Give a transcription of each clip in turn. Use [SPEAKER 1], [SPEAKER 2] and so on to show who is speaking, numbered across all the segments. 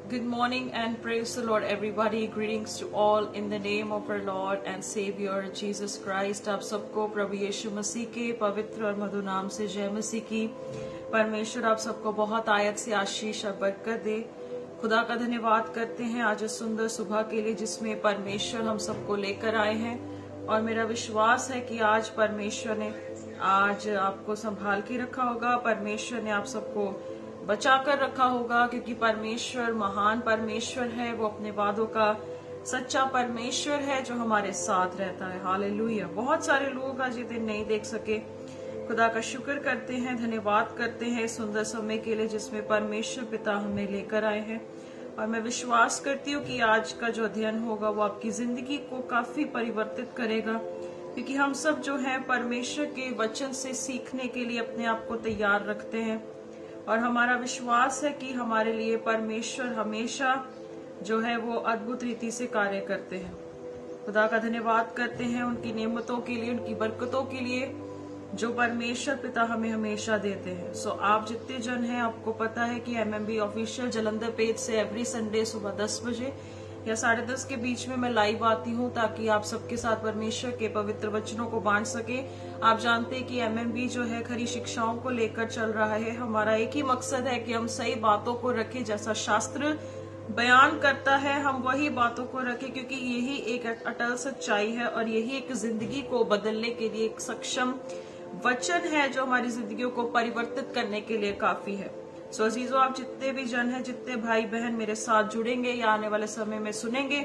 [SPEAKER 1] Good morning and praise the Lord everybody. Greetings to all in the name of our Lord and Savior Jesus Christ. आप सबको प्रभु यीशु मसीह के पवित्र और मधुर नाम से जय मसीह की। परमेश्वर आप सबको बहुत आयत से आशीष और बरकत दे। खुदा का धन्यवाद करते हैं आज इस सुंदर सुबह के लिए जिसमें परमेश्वर हम सबको लेकर आए हैं। और मेरा विश्वास है कि आज परमेश्वर ने आज आपको संभाल के रखा होगा, परमेश्वर ने आप सबको बचा कर रखा होगा, क्योंकि परमेश्वर महान परमेश्वर है। वो अपने वादों का सच्चा परमेश्वर है जो हमारे साथ रहता है। हालेलुया। बहुत सारे लोग आज ये दिन नहीं देख सके, खुदा का शुक्र करते हैं, धन्यवाद करते हैं सुंदर समय के लिए जिसमें परमेश्वर पिता हमें लेकर आए हैं। और मैं विश्वास करती हूँ कि आज का जो अध्ययन होगा वो आपकी जिंदगी को काफी परिवर्तित करेगा, क्योंकि हम सब जो है परमेश्वर के वचन से सीखने के लिए अपने आप को तैयार रखते हैं। और हमारा विश्वास है कि हमारे लिए परमेश्वर हमेशा जो है वो अद्भुत रीति से कार्य करते हैं। खुदा का धन्यवाद करते हैं उनकी नेमतों के लिए, उनकी बरकतों के लिए जो परमेश्वर पिता हमें हमेशा देते हैं। सो आप जितने जन हैं आपको पता है कि एमएमबी ऑफिशियल जलंधर पेज से एवरी संडे सुबह 10 बजे या 10:30 के बीच में मैं लाइव आती हूँ ताकि आप सबके साथ परमेश्वर के पवित्र वचनों को बांट सके। आप जानते हैं कि एमएमबी जो है खरी शिक्षाओं को लेकर चल रहा है। हमारा एक ही मकसद है कि हम सही बातों को रखें, जैसा शास्त्र बयान करता है हम वही बातों को रखें, क्योंकि यही एक अटल सच्चाई है और यही एक जिंदगी को बदलने के लिए एक सक्षम वचन है जो हमारी जिंदगियों को परिवर्तित करने के लिए काफी है। सो अजीजों, आप जितने भी जन हैं, जितने भाई बहन मेरे साथ जुड़ेंगे या आने वाले समय में सुनेंगे,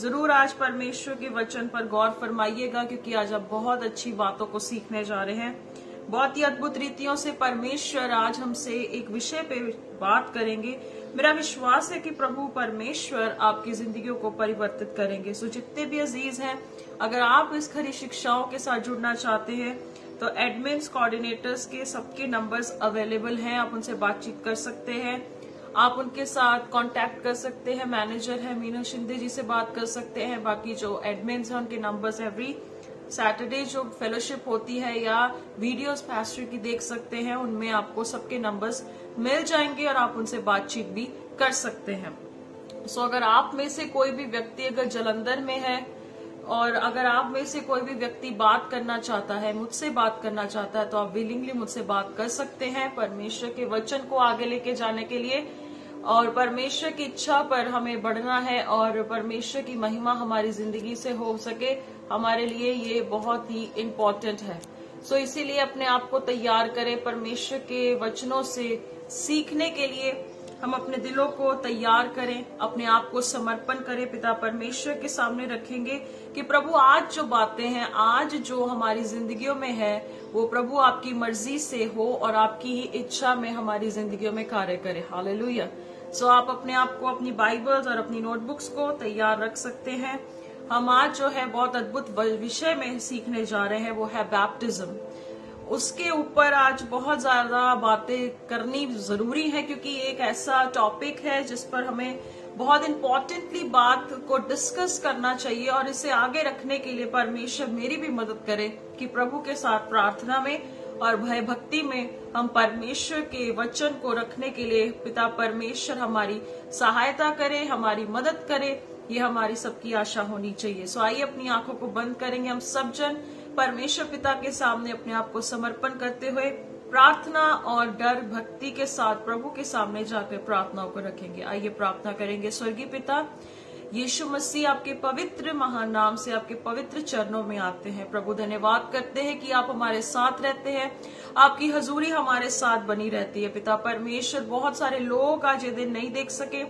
[SPEAKER 1] जरूर आज परमेश्वर के वचन पर गौर फरमाइएगा, क्योंकि आज आप बहुत अच्छी बातों को सीखने जा रहे हैं। बहुत ही अद्भुत रीतियों से परमेश्वर आज हमसे एक विषय पे बात करेंगे। मेरा विश्वास है कि प्रभु परमेश्वर आपकी जिंदगियों को परिवर्तित करेंगे। सो जितने भी अजीज हैं, अगर आप इस खरी शिक्षाओं के साथ जुड़ना चाहते हैं तो एडमिन्स कोऑर्डिनेटर्स के सबके नंबर्स अवेलेबल हैं, आप उनसे बातचीत कर सकते हैं, आप उनके साथ कांटेक्ट कर सकते हैं। मैनेजर है मीनू शिंदे जी से बात कर सकते हैं। बाकी जो एडमिन्स हैं उनके नंबर्स एवरी सैटरडे जो फेलोशिप होती है या वीडियोस पास्टर की देख सकते हैं, उनमें आपको सबके नंबर्स मिल जाएंगे और आप उनसे बातचीत भी कर सकते हैं। सो अगर आप में से कोई भी व्यक्ति अगर जलंधर में है और अगर आप में से कोई भी व्यक्ति बात करना चाहता है, मुझसे बात करना चाहता है, तो आप विलिंगली मुझसे बात कर सकते हैं परमेश्वर के वचन को आगे लेके जाने के लिए। और परमेश्वर की इच्छा पर हमें बढ़ना है और परमेश्वर की महिमा हमारी जिंदगी से हो सके, हमारे लिए ये बहुत ही इम्पोर्टेंट है। सो इसीलिए अपने आप को तैयार करें परमेश्वर के वचनों से सीखने के लिए। हम अपने दिलों को तैयार करें, अपने आप को समर्पण करें, पिता परमेश्वर के सामने रखेंगे कि प्रभु आज जो बातें हैं, आज जो हमारी जिंदगियों में है, वो प्रभु आपकी मर्जी से हो और आपकी ही इच्छा में हमारी जिंदगियों में कार्य करे। हालेलुया। सो आप अपने आप को, अपनी बाइबल्स और अपनी नोटबुक्स को तैयार रख सकते हैं। हम आज जो है बहुत अद्भुत विषय में सीखने जा रहे हैं, वो है बैप्टिज्म। उसके ऊपर आज बहुत ज्यादा बातें करनी जरूरी है, क्योंकि एक ऐसा टॉपिक है जिस पर हमें बहुत इम्पोर्टेंटली बात को डिस्कस करना चाहिए। और इसे आगे रखने के लिए परमेश्वर मेरी भी मदद करे कि प्रभु के साथ प्रार्थना में और भय भक्ति में हम परमेश्वर के वचन को रखने के लिए पिता परमेश्वर हमारी सहायता करे, हमारी मदद करे। ये हमारी सबकी आशा होनी चाहिए। सो आइए अपनी आंखों को बंद करेंगे हम सब जन, परमेश्वर पिता के सामने अपने आप को समर्पण करते हुए प्रार्थना और डर भक्ति के साथ प्रभु के सामने जाकर प्रार्थनाओं को रखेंगे। आइए प्रार्थना करेंगे। स्वर्गीय पिता यीशु मसीह, आपके पवित्र महान नाम से आपके पवित्र चरणों में आते हैं। प्रभु धन्यवाद करते हैं कि आप हमारे साथ रहते हैं, आपकी हजूरी हमारे साथ बनी रहती है। पिता परमेश्वर, बहुत सारे लोग आज ये दिन नहीं देख सके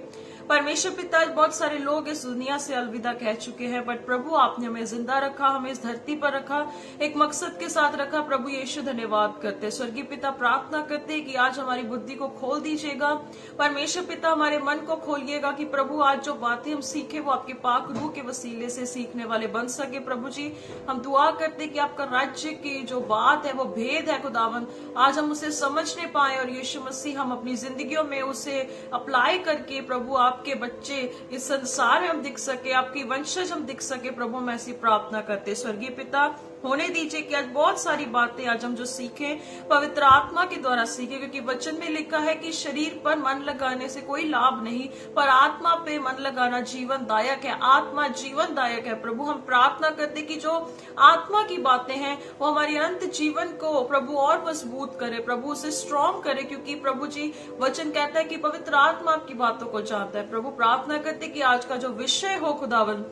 [SPEAKER 1] परमेश्वर पिता, बहुत सारे लोग इस दुनिया से अलविदा कह चुके हैं, बट प्रभु आपने हमें जिंदा रखा, हमें इस धरती पर रखा, एक मकसद के साथ रखा। प्रभु यीशु धन्यवाद करते हैं। स्वर्गीय पिता प्रार्थना करते हैं कि आज हमारी बुद्धि को खोल दीजिएगा। परमेश्वर पिता हमारे मन को खोलिएगा कि प्रभु आज जो बातें हम सीखे वो आपके पाक रूह के वसीले से सीखने वाले बन सके। प्रभु जी, हम दुआ करते हैं कि आपका राज्य की जो बात है वो भेद है खुदावन, आज हम उसे समझने पाए और यीशु मसीह हम अपनी जिंदगियों में उसे अप्लाई करके प्रभु आपके बच्चे इस संसार में हम दिख सके, आपकी वंशज हम दिख सके। प्रभु मैं ऐसी प्रार्थना करते। स्वर्गीय पिता होने दीजिए कि आज बहुत सारी बातें आज हम जो सीखें पवित्र आत्मा के द्वारा सीखें, क्योंकि वचन में लिखा है कि शरीर पर मन लगाने से कोई लाभ नहीं, पर आत्मा पे मन लगाना जीवनदायक है। आत्मा जीवनदायक है। प्रभु हम प्रार्थना करते कि जो आत्मा की बातें हैं वो हमारी अनंत जीवन को प्रभु और मजबूत करे, प्रभु उसे स्ट्रॉन्ग करे, क्योंकि प्रभु जी वचन कहता है कि पवित्र आत्मा आपकी बातों को जानता है। प्रभु प्रार्थना करते कि आज का जो विषय हो खुदावन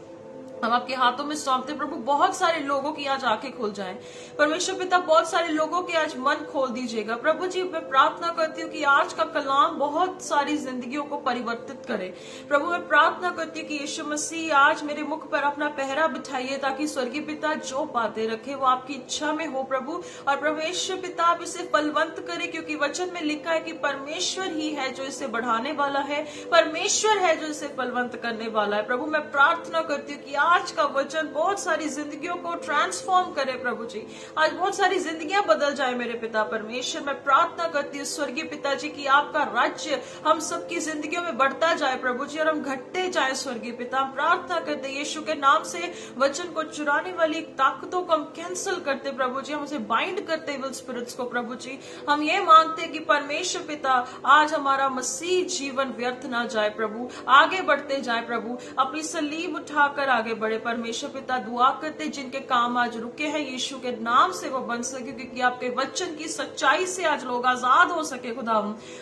[SPEAKER 1] हम आपके हाथों में सौंपते। प्रभु बहुत सारे लोगों की आज आंखें खुल जाएं। परमेश्वर पिता बहुत सारे लोगों के आज मन खोल दीजिएगा। प्रभु जी मैं प्रार्थना करती हूँ कि आज का कलाम बहुत सारी जिंदगियों को परिवर्तित करे। प्रभु मैं प्रार्थना करती हूँ कि यीशु मसीह आज मेरे मुख पर अपना पहरा बिठाइए, ताकि स्वर्गीय पिता जो बातें रखे वो आपकी इच्छा में हो प्रभु। और परमेश्वर पिता आप इसे फलवंत करे, क्योंकि वचन में लिखा है कि परमेश्वर ही है जो इसे बढ़ाने वाला है, परमेश्वर है जो इसे फलवंत करने वाला है। प्रभु मैं प्रार्थना करती हूँ कि आज का वचन बहुत सारी जिंदगियों को ट्रांसफॉर्म करे। प्रभु जी आज बहुत सारी जिंदगियां बदल जाए मेरे पिता परमेश्वर। मैं प्रार्थना करती हूँ स्वर्गीय पिताजी की आपका राज्य हम सबकी जिंदगियों में बढ़ता जाए प्रभु जी, और हम घटते जाए स्वर्गीय पिता। हम प्रार्थना करते यीशु के नाम से वचन को चुराने वाली ताकतों को हम कैंसिल करते प्रभु जी, हम उसे बाइंड करते विल स्पिरिट्स को प्रभु जी। हम ये मांगते कि परमेश्वर पिता आज हमारा मसीह जीवन व्यर्थ ना जाए प्रभु, आगे बढ़ते जाए प्रभु, अपनी सलीब उठाकर आगे बढ़े परमेश्वर पिता। दुआ करते जिनके काम आज रुके हैं यीशु के नाम से वो बन सके, क्योंकि आपके वचन की सच्चाई से आज लोग आजाद हो सके खुदा।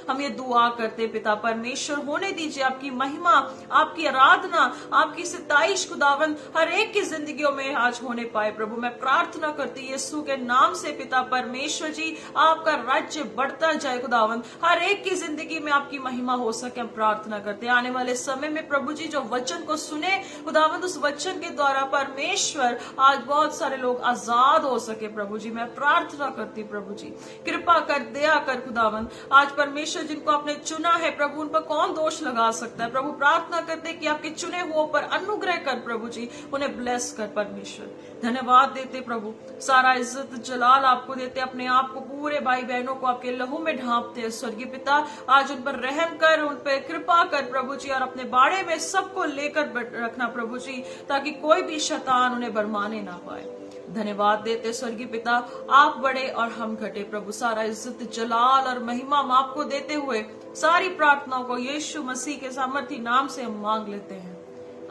[SPEAKER 1] हम ये दुआ करते पिता परमेश्वर, होने दीजिए आपकी महिमा, आपकी आराधना, आपकी सताइश खुदावन हर एक की जिंदगियों में आज होने पाए प्रभु। मैं प्रार्थना करती यीशु के नाम से पिता परमेश्वर जी, आपका राज्य बढ़ता जाए खुदावन, हर एक की जिंदगी में आपकी महिमा हो सके। हम प्रार्थना करते आने वाले समय में प्रभु जी जो वचन को सुने खुदावन, उस वचन के द्वारा परमेश्वर आज बहुत सारे लोग आजाद हो सके प्रभु जी। मैं प्रार्थना करती प्रभु जी कृपा कर, दया कर खुदावन। आज परमेश्वर जिनको आपने चुना है प्रभु, उन पर कौन दोष लगा सकता है प्रभु। प्रार्थना करते कि आपके चुने हुओं पर अनुग्रह कर प्रभु जी, उन्हें ब्लेस कर परमेश्वर। धन्यवाद देते प्रभु, सारा इज्जत जलाल आपको देते, अपने आप को पूरे भाई बहनों को आपके लहू में ढांपते स्वर्गीय पिता। आज उन पर रहम कर, उन पर कृपा कर प्रभु जी, और अपने बाड़े में सबको लेकर रखना प्रभु जी, ताकि कोई भी शैतान उन्हें बरमाने ना पाए। धन्यवाद देते स्वर्गीय पिता, आप बड़े और हम घटे प्रभु। सारा इज्जत जलाल और महिमा हम आपको देते हुए सारी प्रार्थनाओं को यीशु मसीह के सामर्थी नाम से हम मांग लेते हैं।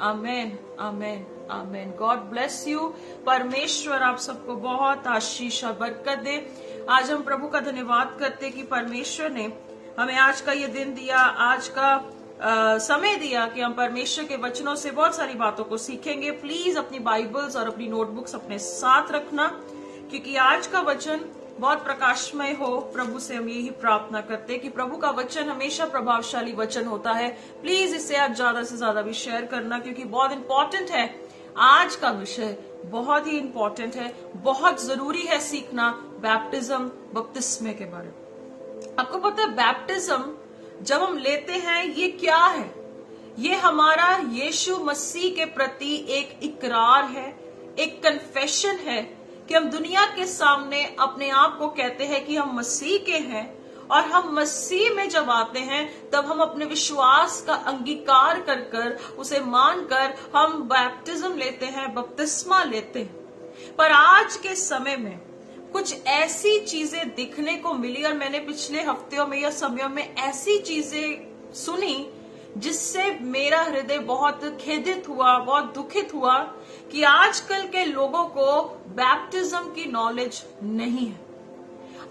[SPEAKER 1] Amen amen amen. God bless you. परमेश्वर आप सबको बहुत आशीष और बरकत दे। आज हम प्रभु का धन्यवाद करते कि परमेश्वर ने हमें आज का ये दिन दिया, आज का समय दिया कि हम परमेश्वर के वचनों से बहुत सारी बातों को सीखेंगे। प्लीज अपनी बाइबल्स और अपनी नोटबुक्स अपने साथ रखना, क्योंकि आज का वचन बहुत प्रकाशमय हो। प्रभु से हम यही प्रार्थना करते हैं कि प्रभु का वचन हमेशा प्रभावशाली वचन होता है। प्लीज इसे आज ज्यादा से ज्यादा भी शेयर करना, क्योंकि बहुत इंपॉर्टेंट है। आज का विषय बहुत ही इंपॉर्टेंट है, बहुत जरूरी है सीखना बैप्टिज्म, बपतिस्मे के बारे में। आपको पता है बैप्टिज्म जब हम लेते हैं ये क्या है? ये हमारा यीशु मसीह के प्रति एक इकरार है, एक कन्फेशन है कि हम दुनिया के सामने अपने आप को कहते हैं कि हम मसीह के हैं, और हम मसीह में जब आते हैं तब हम अपने विश्वास का अंगीकार कर कर उसे मानकर हम बैप्टिज्म लेते हैं, बपतिस्मा लेते हैं। पर आज के समय में कुछ ऐसी चीजें दिखने को मिली, और मैंने पिछले हफ्तों में या समयों में ऐसी चीजें सुनी जिससे मेरा हृदय बहुत खेदित हुआ, बहुत दुखित हुआ कि आजकल के लोगों को बैप्टिज्म की नॉलेज नहीं है।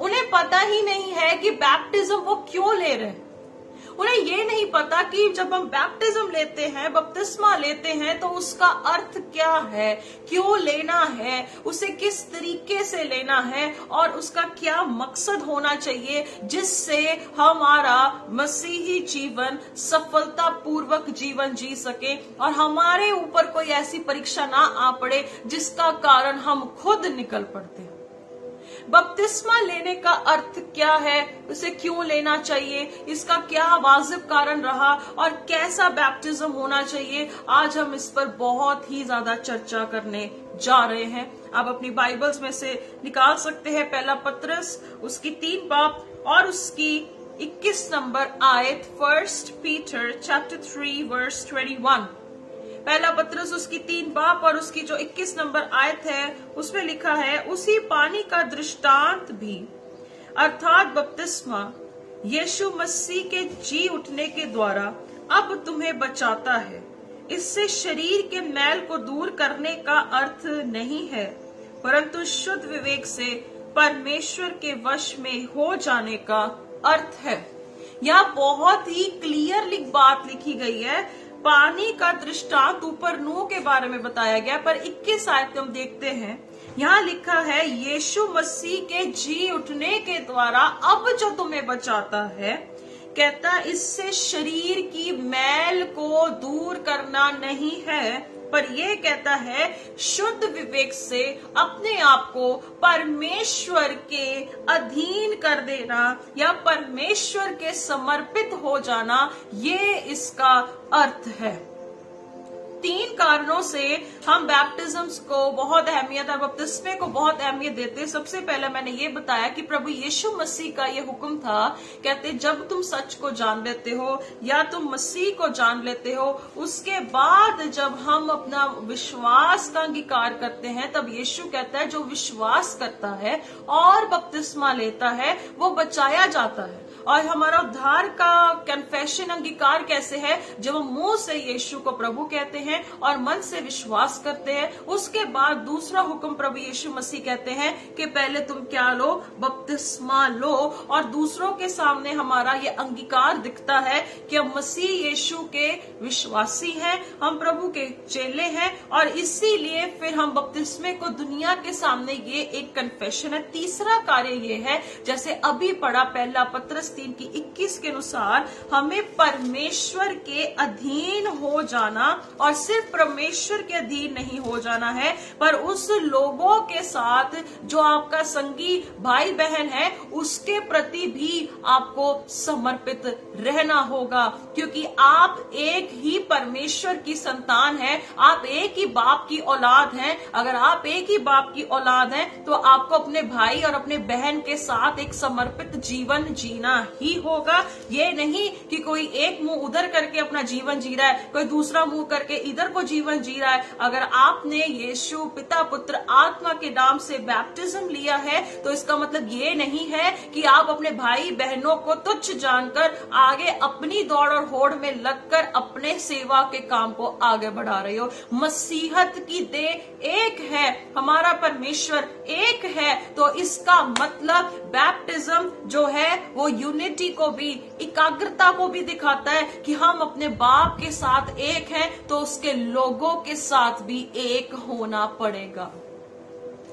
[SPEAKER 1] उन्हें पता ही नहीं है कि बैप्टिज्म वो क्यों ले रहे हैं। उन्हें ये नहीं पता कि जब हम बैप्टिज्म लेते हैं, बपतिस्मा लेते हैं, तो उसका अर्थ क्या है, क्यों लेना है, उसे किस तरीके से लेना है, और उसका क्या मकसद होना चाहिए जिससे हमारा मसीही जीवन सफलता पूर्वक जीवन जी सके और हमारे ऊपर कोई ऐसी परीक्षा ना आ पड़े जिसका कारण हम खुद निकल पड़ते। बपतिस्मा लेने का अर्थ क्या है, उसे क्यों लेना चाहिए, इसका क्या वाजिब कारण रहा, और कैसा बैप्टिज्म होना चाहिए, आज हम इस पर बहुत ही ज्यादा चर्चा करने जा रहे हैं। आप अपनी बाइबल्स में से निकाल सकते हैं पहला पत्रस उसकी 3 बाब और उसकी 21 नंबर आयत, 1 पीटर चैप्टर 3 वर्स 21। पहला पत्रस उसकी 3 बाब और उसकी जो 21 नंबर आयत है उसमें लिखा है, उसी पानी का दृष्टांत भी अर्थात बपतिस्मा यीशु मसीह के जी उठने के द्वारा अब तुम्हें बचाता है। इससे शरीर के मैल को दूर करने का अर्थ नहीं है, परंतु शुद्ध विवेक से परमेश्वर के वश में हो जाने का अर्थ है। यह बहुत ही क्लियरली बात लिखी गई है। पानी का दृष्टांत ऊपर नूह के बारे में बताया गया, पर 21 आयत हम देखते हैं, यहाँ लिखा है यीशु मसीह के जी उठने के द्वारा अब जो तुम्हें बचाता है, कहता इससे शरीर की मैल को दूर करना नहीं है, पर यह कहता है शुद्ध विवेक से अपने आप को परमेश्वर के अधीन कर देना या परमेश्वर के समर्पित हो जाना, ये इसका अर्थ है। 3 कारणों से हम बैप्टिज्म्स को बहुत अहमियत और बपतिस्मे को बहुत अहमियत देते हैं। सबसे पहले मैंने ये बताया कि प्रभु यीशु मसीह का ये हुक्म था, कहते जब तुम सच को जान लेते हो या तुम मसीह को जान लेते हो, उसके बाद जब हम अपना विश्वास का अंगीकार करते हैं, तब यीशु कहता है जो विश्वास करता है और बपतिस्मा लेता है वो बचाया जाता है। और हमारा उद्धार का कन्फेशन अंगीकार कैसे है? जब हम मुंह से यीशु को प्रभु कहते हैं और मन से विश्वास करते हैं। उसके बाद दूसरा हुक्म प्रभु यीशु मसीह कहते हैं कि पहले तुम क्या लो? बपतिस्मा लो। और दूसरों के सामने हमारा ये अंगीकार दिखता है कि हम मसीह यीशु के विश्वासी हैं, हम प्रभु के चेले हैं, और इसीलिए फिर हम बपतिस्मे को दुनिया के सामने ये एक कन्फेशन है। तीसरा कार्य ये है, जैसे अभी पढ़ा पहला पत्रस 3:21 के अनुसार, हमें परमेश्वर के अधीन हो जाना, और सिर्फ परमेश्वर के अधीन नहीं हो जाना है, पर उस लोगों के साथ जो आपका संगी भाई बहन है उसके प्रति भी आपको समर्पित रहना होगा, क्योंकि आप एक ही परमेश्वर की संतान हैं, आप एक ही बाप की औलाद हैं। अगर आप एक ही बाप की औलाद हैं तो आपको अपने भाई और अपने बहन के साथ एक समर्पित जीवन जीना ही होगा। ये नहीं कि कोई एक मुंह उधर करके अपना जीवन जी रहा है, कोई दूसरा मुंह करके इधर को जीवन जी रहा है। अगर आपने यीशु पिता पुत्र आत्मा के नाम से बैप्टिज्म लिया है तो इसका मतलब ये नहीं है कि आप अपने भाई बहनों को तुच्छ जानकर आगे अपनी दौड़ और होड़ में लगकर अपने सेवा के काम को आगे बढ़ा रहे हो। मसीहत की देह एक है, हमारा परमेश्वर एक है, तो इसका मतलब बैप्टिज्म जो है वो यूनिटी को भी, एकाग्रता को भी दिखाता है कि हम अपने बाप के साथ एक हैं तो उसके लोगों के साथ भी एक होना पड़ेगा।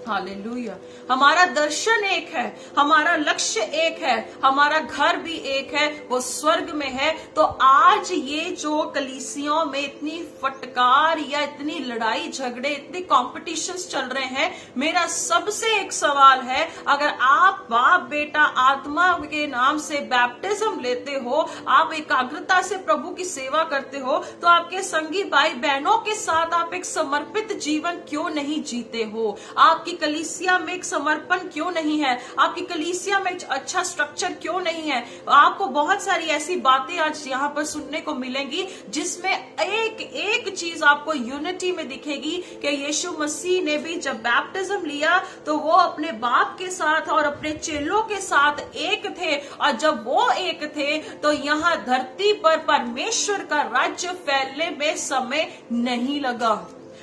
[SPEAKER 1] हालेलुया। हमारा दर्शन एक है, हमारा लक्ष्य एक है, हमारा घर भी एक है, वो स्वर्ग में है। तो आज ये जो कलीसियों में इतनी फटकार या इतनी लड़ाई झगड़े, इतने कॉम्पिटिशन्स चल रहे हैं, मेरा सबसे एक सवाल है, अगर आप बाप बेटा आत्मा के नाम से बैप्टिज्म लेते हो, आप एकाग्रता से प्रभु की सेवा करते हो, तो आपके संगी भाई बहनों के साथ आप एक समर्पित जीवन क्यों नहीं जीते हो? आपकी कलीसिया में एक समर्पण क्यों नहीं है? आपकी कलीसिया में एक अच्छा स्ट्रक्चर क्यों नहीं है? आपको बहुत सारी ऐसी बातें आज यहाँ पर सुनने को मिलेंगी जिसमें एक एक चीज आपको यूनिटी में दिखेगी कि यीशु मसीह ने भी जब बैप्टिज्म लिया तो वो अपने बाप के साथ और अपने चेलों के साथ एक थे, और जब वो एक थे तो यहाँ धरती पर परमेश्वर का राज्य फैलने में समय नहीं लगा।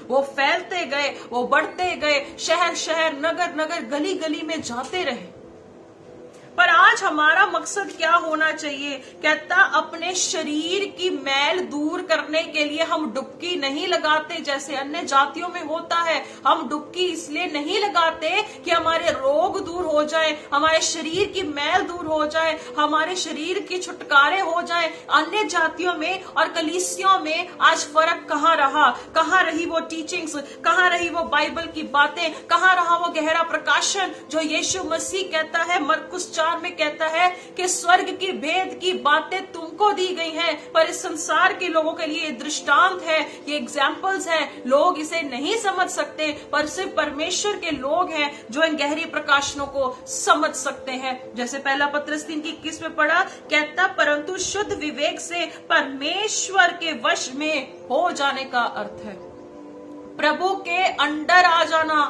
[SPEAKER 1] वो फैलते गए, वो बढ़ते गए, शहर शहर नगर नगर गली गली में जाते रहे। पर आज हमारा मकसद क्या होना चाहिए? कहता अपने शरीर की मैल दूर करने के लिए हम डुबकी नहीं लगाते जैसे अन्य जातियों में होता है। हम डुबकी इसलिए नहीं लगाते कि हमारे रोग दूर हो जाए, हमारे शरीर की मैल दूर हो जाए, हमारे शरीर की छुटकारे हो जाए। अन्य जातियों में और कलीसियों में आज फर्क कहाँ रहा? कहाँ रही वो टीचिंग्स? कहाँ रही वो बाइबल की बातें? कहाँ रहा वो गहरा प्रकाशन जो यीशु मसीह कहता है मरकुस 4 में कहता है कि स्वर्ग की भेद की बातें तुमको दी गई हैं, पर इस संसार के लोगों के लिए दृष्टांत है, ये एग्जाम्पल्स हैं। लोग इसे नहीं समझ सकते, पर सिर्फ परमेश्वर के लोग हैं जो इन गहरी प्रकाशनों को समझ सकते हैं। जैसे पहला पत्रस 3:21 में पढ़ा, कहता परंतु शुद्ध विवेक से परमेश्वर के वश में हो जाने का अर्थ है प्रभु के अंडर आ जाना।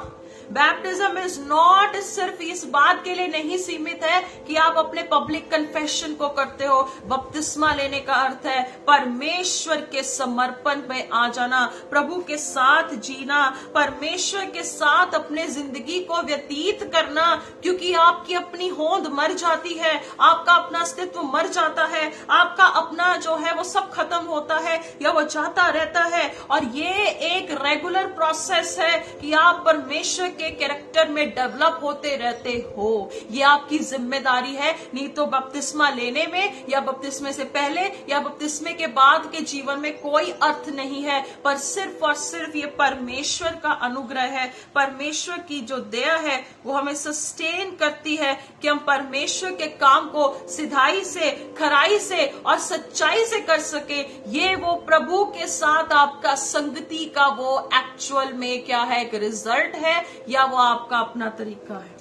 [SPEAKER 1] बैप्टिज्म इज नॉट सिर्फ इस बात के लिए नहीं सीमित है कि आप अपने पब्लिक कन्फेशन को करते हो। बपतिस्मा लेने का अर्थ है परमेश्वर के समर्पण में आ जाना, प्रभु के साथ जीना, परमेश्वर के साथ अपने जिंदगी को व्यतीत करना, क्योंकि आपकी अपनी होंद मर जाती है, आपका अपना अस्तित्व मर जाता है, आपका अपना जो है वो सब खत्म होता है या वो जाता रहता है। और ये एक रेगुलर प्रोसेस है कि आप परमेश्वर के कैरेक्टर में डेवलप होते रहते हो। ये आपकी जिम्मेदारी है। नहीं तो बपतिस्मा लेने में या बपतिस्मे से पहले या बपतिस्मे के बाद के जीवन में कोई अर्थ नहीं है, पर सिर्फ और सिर्फ ये परमेश्वर का अनुग्रह है। परमेश्वर की जो दया है वो हमें सस्टेन करती है कि हम परमेश्वर के काम को सिधाई से, खराई से और सच्चाई से कर सके। ये वो प्रभु के साथ आपका संगति का वो एक्चुअल में क्या है, एक रिजल्ट है या वो आपका अपना तरीका है।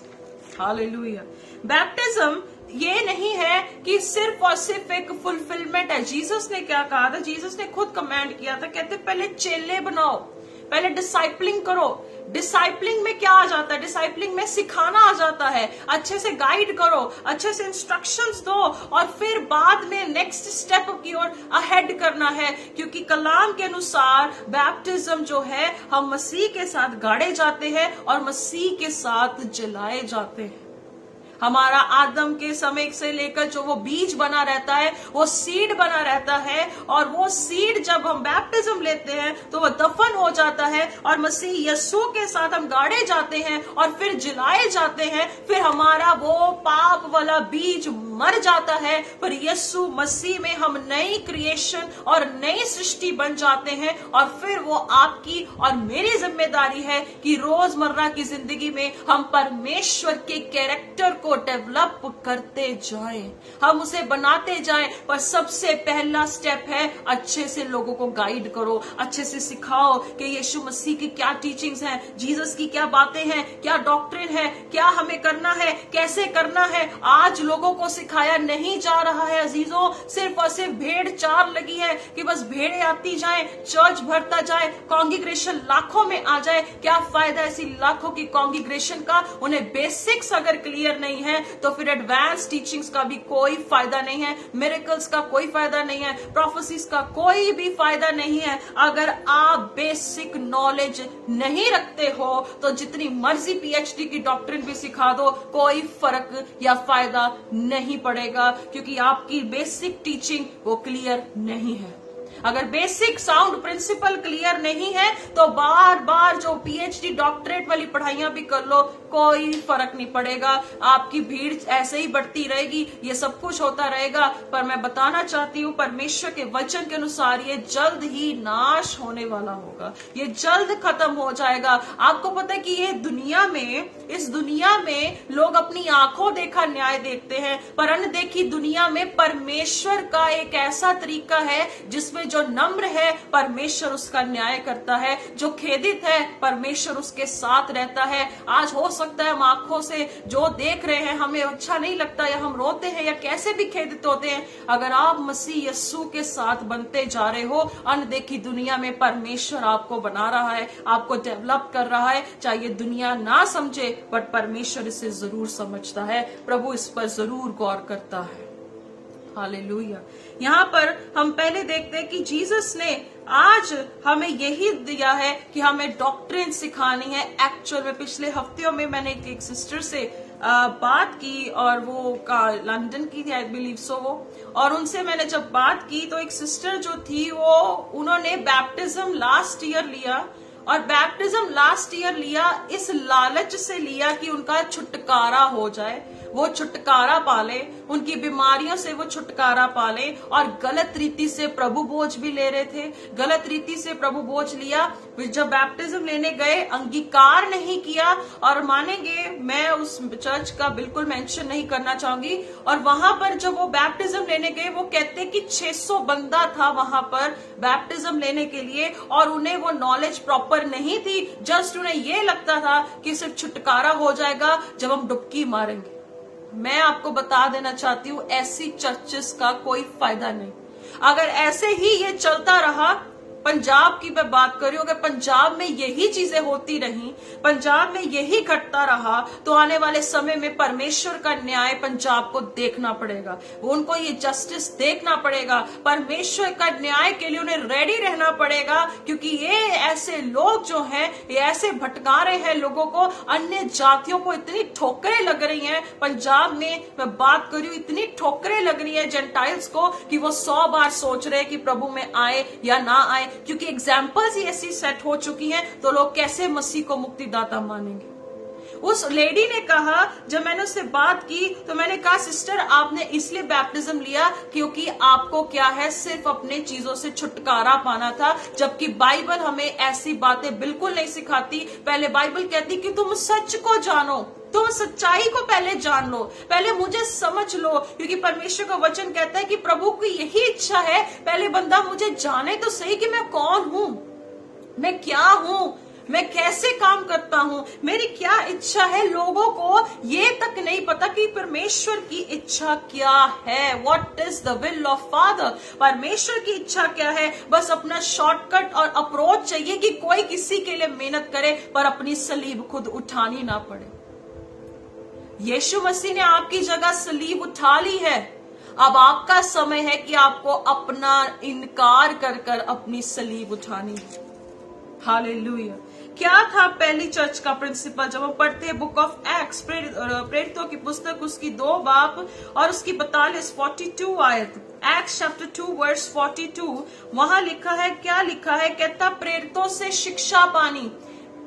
[SPEAKER 1] हालेलुया। बैप्टिज्म ये नहीं है कि सिर्फ और सिर्फ एक फुलफिलमेंट है। जीसस ने क्या कहा था? जीसस ने खुद कमांड किया था, कहते पहले चेले बनाओ, पहले डिसाइपलिंग करो। डिसाइपलिंग में क्या आ जाता है? डिसाइपलिंग में सिखाना आ जाता है, अच्छे से गाइड करो, अच्छे से इंस्ट्रक्शंस दो और फिर बाद में नेक्स्ट स्टेप की ओर अहेड करना है। क्योंकि कलाम के अनुसार बैप्टिज्म जो है, हम मसीह के साथ गाड़े जाते हैं और मसीह के साथ जलाए जाते हैं। हमारा आदम के समय से लेकर जो वो बीज बना रहता है, वो सीड बना रहता है, और वो सीड जब हम बैप्टिज्म लेते हैं तो वो दफन हो जाता है और मसीह यीशु के साथ हम गाड़े जाते हैं और फिर जलाए जाते हैं। फिर हमारा वो पाप वाला बीज मर जाता है, पर यीशु मसीह में हम नई क्रिएशन और नई सृष्टि बन जाते हैं। और फिर वो आपकी और मेरी जिम्मेदारी है कि रोजमर्रा की जिंदगी में हम परमेश्वर के कैरेक्टर को डेवलप करते जाएं, हम उसे बनाते जाएं। पर सबसे पहला स्टेप है अच्छे से लोगों को गाइड करो, अच्छे से सिखाओ कि यीशु मसीह की क्या टीचिंग्स हैं, जीसस की क्या बातें हैं, क्या डॉक्ट्रिन है, क्या हमें करना है, कैसे करना है। आज लोगों को सिखाया नहीं जा रहा है अजीजों, सिर्फ और सिर्फ भेड़ चार लगी है कि बस भेड़े आती जाएं, चर्च भरता जाए, कॉन्ग्रीगेशन लाखों में आ जाए। क्या फायदा ऐसी लाखों की कॉन्ग्रीगेशन का? उन्हें बेसिक्स अगर क्लियर नहीं है तो फिर एडवांस टीचिंग्स का भी कोई फायदा नहीं है, मिरेकल्स का कोई फायदा नहीं है, प्रोफेसीज का कोई भी फायदा नहीं है। अगर आप बेसिक नॉलेज नहीं रखते हो तो जितनी मर्जी पीएचडी की डॉक्ट्रिन भी सिखा दो, कोई फर्क या फायदा नहीं पड़ेगा, क्योंकि आपकी बेसिक टीचिंग वो क्लियर नहीं है। अगर बेसिक साउंड प्रिंसिपल क्लियर नहीं है तो बार बार जो पीएचडी डॉक्टरेट वाली पढ़ाइयां भी कर लो, कोई फर्क नहीं पड़ेगा। आपकी भीड़ ऐसे ही बढ़ती रहेगी, ये सब कुछ होता रहेगा। पर मैं बताना चाहती हूँ परमेश्वर के वचन के अनुसार ये जल्द ही नाश होने वाला होगा, ये जल्द खत्म हो जाएगा। आपको पता है कि ये दुनिया में, इस दुनिया में लोग अपनी आंखों देखा न्याय देखते हैं, पर अनदेखी दुनिया में परमेश्वर का एक ऐसा तरीका है जिसमें जो नम्र है परमेश्वर उसका न्याय करता है, जो खेदित है परमेश्वर उसके साथ रहता है। आज हो सकता है हम आंखों से जो देख रहे हैं हमें अच्छा नहीं लगता, या हम रोते हैं या कैसे भी खेदित होते हैं। अगर आप मसीह यीशु के साथ बनते जा रहे हो, अनदेखी दुनिया में परमेश्वर आपको बना रहा है, आपको डेवलप कर रहा है। चाहे ये दुनिया ना समझे, बट परमेश्वर इसे जरूर समझता है, प्रभु इस पर जरूर गौर करता है। हालेलुया। यहाँ पर हम पहले देखते हैं कि जीसस ने आज हमें यही दिया है कि हमें डॉक्ट्रिन सिखानी है एक्चुअल में। पिछले हफ्तों में मैंने एक सिस्टर से बात की, और वो लंदन की थी, आई बिलीव सो वो, और उनसे मैंने जब बात की तो एक सिस्टर जो थी वो, उन्होंने बैप्टिज्म लास्ट ईयर लिया, और बैप्टिज्म लास्ट ईयर लिया इस लालच से लिया कि उनका छुटकारा हो जाए। वो छुटकारा पाले, उनकी बीमारियों से वो छुटकारा पाले। और गलत रीति से प्रभु भोज भी ले रहे थे, गलत रीति से प्रभु भोज लिया। जब बैप्टिज्म लेने गए अंगीकार नहीं किया, और मानेंगे मैं उस चर्च का बिल्कुल मेंशन नहीं करना चाहूंगी, और वहां पर जब वो बैप्टिज्म लेने गए वो कहते कि 600 बंदा था वहां पर बैप्टिज्म लेने के लिए, और उन्हें वो नॉलेज प्रॉपर नहीं थी। जस्ट उन्हें ये लगता था कि सिर्फ छुटकारा हो जाएगा जब हम डुबकी मारेंगे। मैं आपको बता देना चाहती हूँ ऐसी चर्चेस का कोई फायदा नहीं। अगर ऐसे ही ये चलता रहा, पंजाब की मैं बात कर रही हूँ, अगर पंजाब में यही चीजें होती रही, पंजाब में यही घटता रहा, तो आने वाले समय में परमेश्वर का न्याय पंजाब को देखना पड़ेगा। उनको ये जस्टिस देखना पड़ेगा। परमेश्वर का न्याय के लिए उन्हें रेडी रहना पड़ेगा, क्योंकि ये ऐसे लोग जो हैं, ये ऐसे भटका रहे हैं लोगों को। अन्य जातियों को इतनी ठोकरें लग रही हैं पंजाब में, मैं बात कर रही हूँ, इतनी ठोकरें लग रही है जेंटाइल्स को कि वो 100 बार सोच रहे हैं कि प्रभु में आए या ना आए, क्योंकि एग्जाम्पल्स ही ऐसी सेट हो चुकी हैं। तो लोग कैसे मसीह को मुक्तिदाता मानेंगे? उस लेडी ने कहा, जब मैंने उससे बात की तो मैंने कहा, सिस्टर आपने इसलिए बैप्टिज्म लिया क्योंकि आपको क्या है, सिर्फ अपने चीजों से छुटकारा पाना था, जबकि बाइबल हमें ऐसी बातें बिल्कुल नहीं सिखाती। पहले बाइबल कहती कि तुम सच को जानो, तुम सच्चाई को पहले जान लो, पहले मुझे समझ लो, क्योंकि परमेश्वर का वचन कहता है कि प्रभु की यही इच्छा है, पहले बंदा मुझे जाने तो सही कि मैं कौन हूं, मैं क्या हूं, मैं कैसे काम करता हूं, मेरी क्या इच्छा है। लोगों को ये तक नहीं पता कि परमेश्वर की इच्छा क्या है। What is the will of father? परमेश्वर की इच्छा क्या है? बस अपना शॉर्टकट और अप्रोच चाहिए कि कोई किसी के लिए मेहनत करे पर अपनी सलीब खुद उठानी ना पड़े। यीशु मसीह ने आपकी जगह सलीब उठा ली है। अब आपका समय है कि आपको अपना इनकार कर कर अपनी सलीब उठानी है। हालेलुया। क्या था पहली चर्च का प्रिंसिपल? जब हम पढ़ते हैं बुक ऑफ एक्ट्स, प्रेरितों की पुस्तक, उसकी 2 बाब और उसकी 42 आयत, एक्ट्स चैप्टर 2 वर्स 42, वहां लिखा है, क्या लिखा है? कहता प्रेरितों से शिक्षा पानी,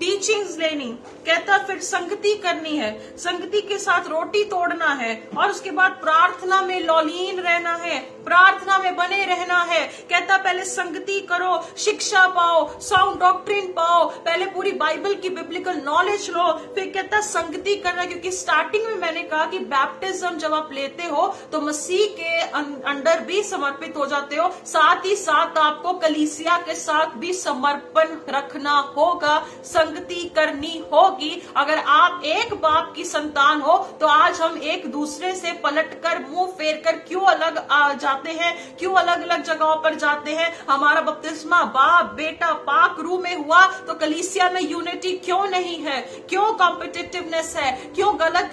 [SPEAKER 1] टीचिंग्स लेनी, कहता फिर संगति करनी है, संगति के साथ रोटी तोड़ना है, और उसके बाद प्रार्थना में लौलीन रहना है, प्रार्थना में बने रहना है। कहता पहले संगति करो, शिक्षा पाओ, साउंड डॉक्ट्रिन पाओ, पहले पूरी बाइबल की बिब्लिकल नॉलेज लो, फिर कहता संगति करना। क्योंकि स्टार्टिंग में मैंने कहा कि बैप्टिज्म जब आप लेते हो तो मसीह के अंडर भी समर्पित हो जाते हो, साथ ही साथ आपको कलीसिया के साथ भी समर्पण रखना होगा, संगति करनी होगी। अगर आप एक बाप की संतान हो तो आज हम एक दूसरे से पलटकर मुंह फेर कर क्यों अलग जाते हैं, क्यों अलग अलग जगहों पर जाते हैं? हमारा बपतिस्मा बाप बेटा पाक रूह में हुआ तो कलीसिया में यूनिटी क्यों नहीं है? क्यों कॉम्पिटिटिवनेस है? क्यों गलत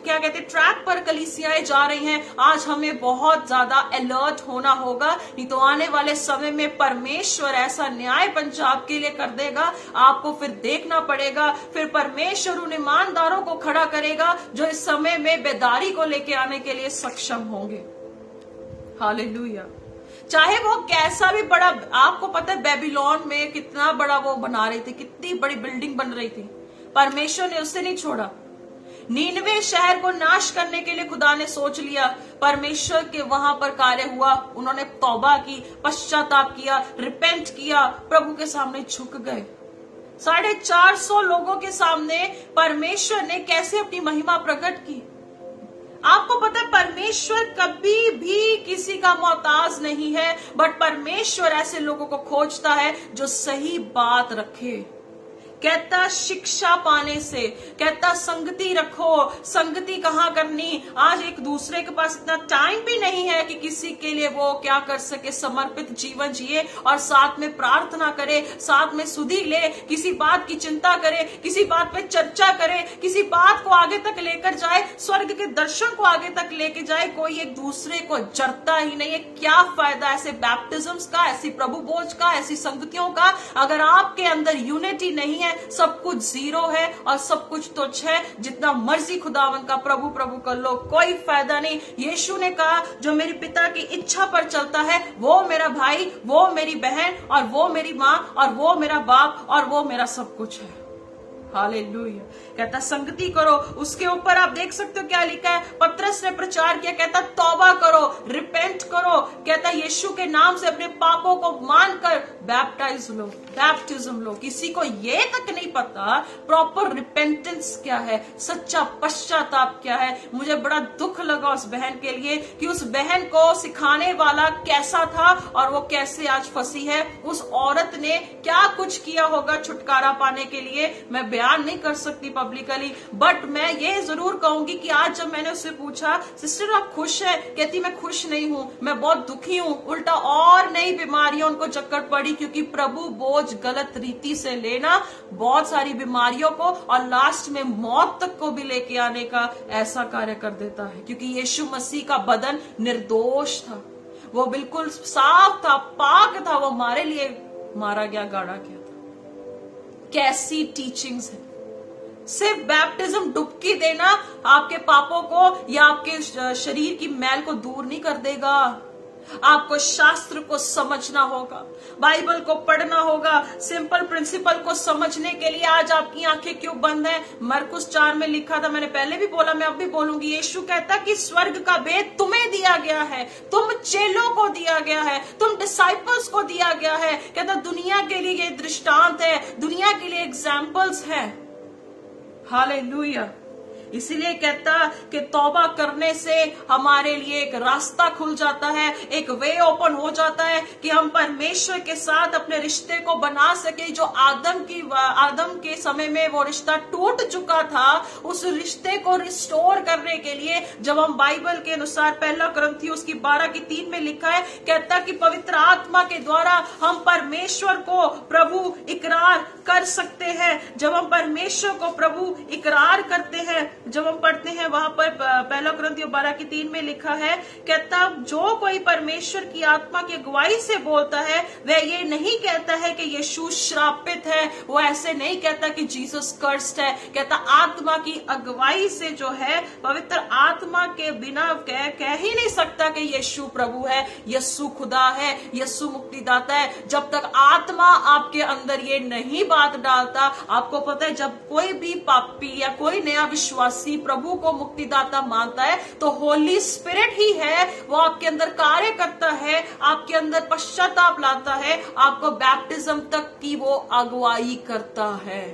[SPEAKER 1] क्या कहते ट्रैक पर कलीसियाएं जा रही हैं? आज हमें बहुत ज्यादा अलर्ट होना होगा, नहीं तो आने वाले समय में परमेश्वर ऐसा न्याय पंजाब के लिए कर देगा, आपको फिर देखना पड़ेगा। फिर परमेश्वर उन ईमानदारों को खड़ा करेगा जो इस समय में बेदारी को लेके आने के लिए सक्षम होंगे। हालेलुया। चाहे वो कैसा भी बड़ा, आपको पता है बेबीलोन में कितना बड़ा वो बना रही थी, कितनी बड़ी बिल्डिंग बन रही थी, परमेश्वर ने उससे नहीं छोड़ा। नीनवे शहर को नाश करने के लिए खुदा ने सोच लिया, परमेश्वर के वहां पर कार्य हुआ, उन्होंने तौबा की, पश्चाताप किया, रिपेंट किया, प्रभु के सामने झुक गए। 450 लोगों के सामने परमेश्वर ने कैसे अपनी महिमा प्रकट की। आपको पता है परमेश्वर कभी भी किसी का मोहताज नहीं है, बट परमेश्वर ऐसे लोगों को खोजता है जो सही बात रखे। कहता शिक्षा पाने से, कहता संगति रखो। संगति कहाँ करनी? आज एक दूसरे के पास इतना टाइम भी नहीं है कि किसी के लिए वो क्या कर सके, समर्पित जीवन जिए और साथ में प्रार्थना करे, साथ में सुधि ले, किसी बात की चिंता करे, किसी बात पे चर्चा करे, किसी बात को आगे तक लेकर जाए, स्वर्ग के दर्शन को आगे तक लेके जाए। कोई एक दूसरे को जरता ही नहीं है। क्या फायदा ऐसे बैप्टिज्म्स का, ऐसी प्रभु भोज का, ऐसी संगतियों का, अगर आपके अंदर यूनिटी नहीं है, सब कुछ जीरो है और सब कुछ तुच्छ है। जितना मर्जी खुदावन का प्रभु प्रभु कर लो, कोई फायदा नहीं। यीशु ने कहा जो मेरे पिता की इच्छा पर चलता है वो मेरा भाई, वो मेरी बहन और वो मेरी माँ और वो मेरा बाप और वो मेरा सब कुछ है। हालेलुया। कहता संगति करो, उसके ऊपर आप देख सकते हो क्या लिखा है, पतरस ने प्रचार किया, कहता तौबा करो, रिपेंट करो, कहता यीशु के नाम से अपने पापों को मानकर बैप्टिज्म लो। किसी को ये तक नहीं पता प्रॉपर रिपेंटेंस क्या है, सच्चा पश्चाताप क्या है। मुझे बड़ा दुख लगा उस बहन के लिए कि उस बहन को सिखाने वाला कैसा था और वो कैसे आज फंसी है। उस औरत ने क्या कुछ किया होगा छुटकारा पाने के लिए, मैं बयान नहीं कर सकती पब्लिकली, बट मैं ये जरूर कहूंगी कि आज जब मैंने उससे पूछा सिस्टर आप खुश है, कहती मैं खुश नहीं हूं, मैं बहुत दुखी हूं, उल्टा और नई बीमारियां उनको चक्कर पड़ी, क्योंकि प्रभु बोझ गलत रीति से लेना बहुत सारी बीमारियों को और लास्ट में मौत तक को भी लेके आने का ऐसा कार्य कर देता है। क्योंकि यीशु मसीह का बदन निर्दोष था, वो बिल्कुल साफ था, पाक था, वो हमारे लिए मारा गया, गाड़ा गया था। कैसी टीचिंग्स है। सिर्फ बैप्टिज्म डुबकी देना आपके पापों को या आपके शरीर की मैल को दूर नहीं कर देगा। आपको शास्त्र को समझना होगा, बाइबल को पढ़ना होगा। सिंपल प्रिंसिपल को समझने के लिए आज आपकी आंखें क्यों बंद हैं? मरकुस 4 में लिखा था, मैंने पहले भी बोला, मैं अब भी बोलूंगी। यीशु कहता कि स्वर्ग का भेद तुम्हें दिया गया है, तुम चेलों को दिया गया है, तुम डिसाइपल्स को दिया गया है। कहता दुनिया के लिए ये दृष्टांत है, दुनिया के लिए एग्जाम्पल्स है। हालेलुया। इसीलिए कहता कि तौबा करने से हमारे लिए एक रास्ता खुल जाता है, एक वे ओपन हो जाता है कि हम परमेश्वर के साथ अपने रिश्ते को बना सके। जो आदम के समय में वो रिश्ता टूट चुका था, उस रिश्ते को रिस्टोर करने के लिए जब हम बाइबल के अनुसार 1 कुरिन्थियों उसकी 12:3 में लिखा है, कहता कि पवित्र आत्मा के द्वारा हम परमेश्वर को प्रभु इकरार कर सकते हैं। जब हम परमेश्वर को प्रभु इकरार करते हैं, जब हम पढ़ते हैं वहां पर 1 कुरिन्थियों 12:3 में लिखा है, कहता जो कोई परमेश्वर की आत्मा की अगुवाई से बोलता है वह ये नहीं कहता है कि यीशु श्रापित है, वो ऐसे नहीं कहता कि जीसस कर्स्ड है। कहता आत्मा की अगुवाई से जो है, पवित्र आत्मा के बिना कह ही नहीं सकता कि यीशु प्रभु है, यीशु खुदा है, यीशु मुक्तिदाता है। जब तक आत्मा आपके अंदर ये नहीं बात डालता, आपको पता है जब कोई भी पापी या कोई नया विश्वासी प्रभु को मुक्तिदाता मानता है तो होली स्पिरिट ही है, वो आपके अंदर कार्य करता है, आपके अंदर पश्चाताप लाता है, आपको बैप्टिज्म तक की वो अगुवाई करता है।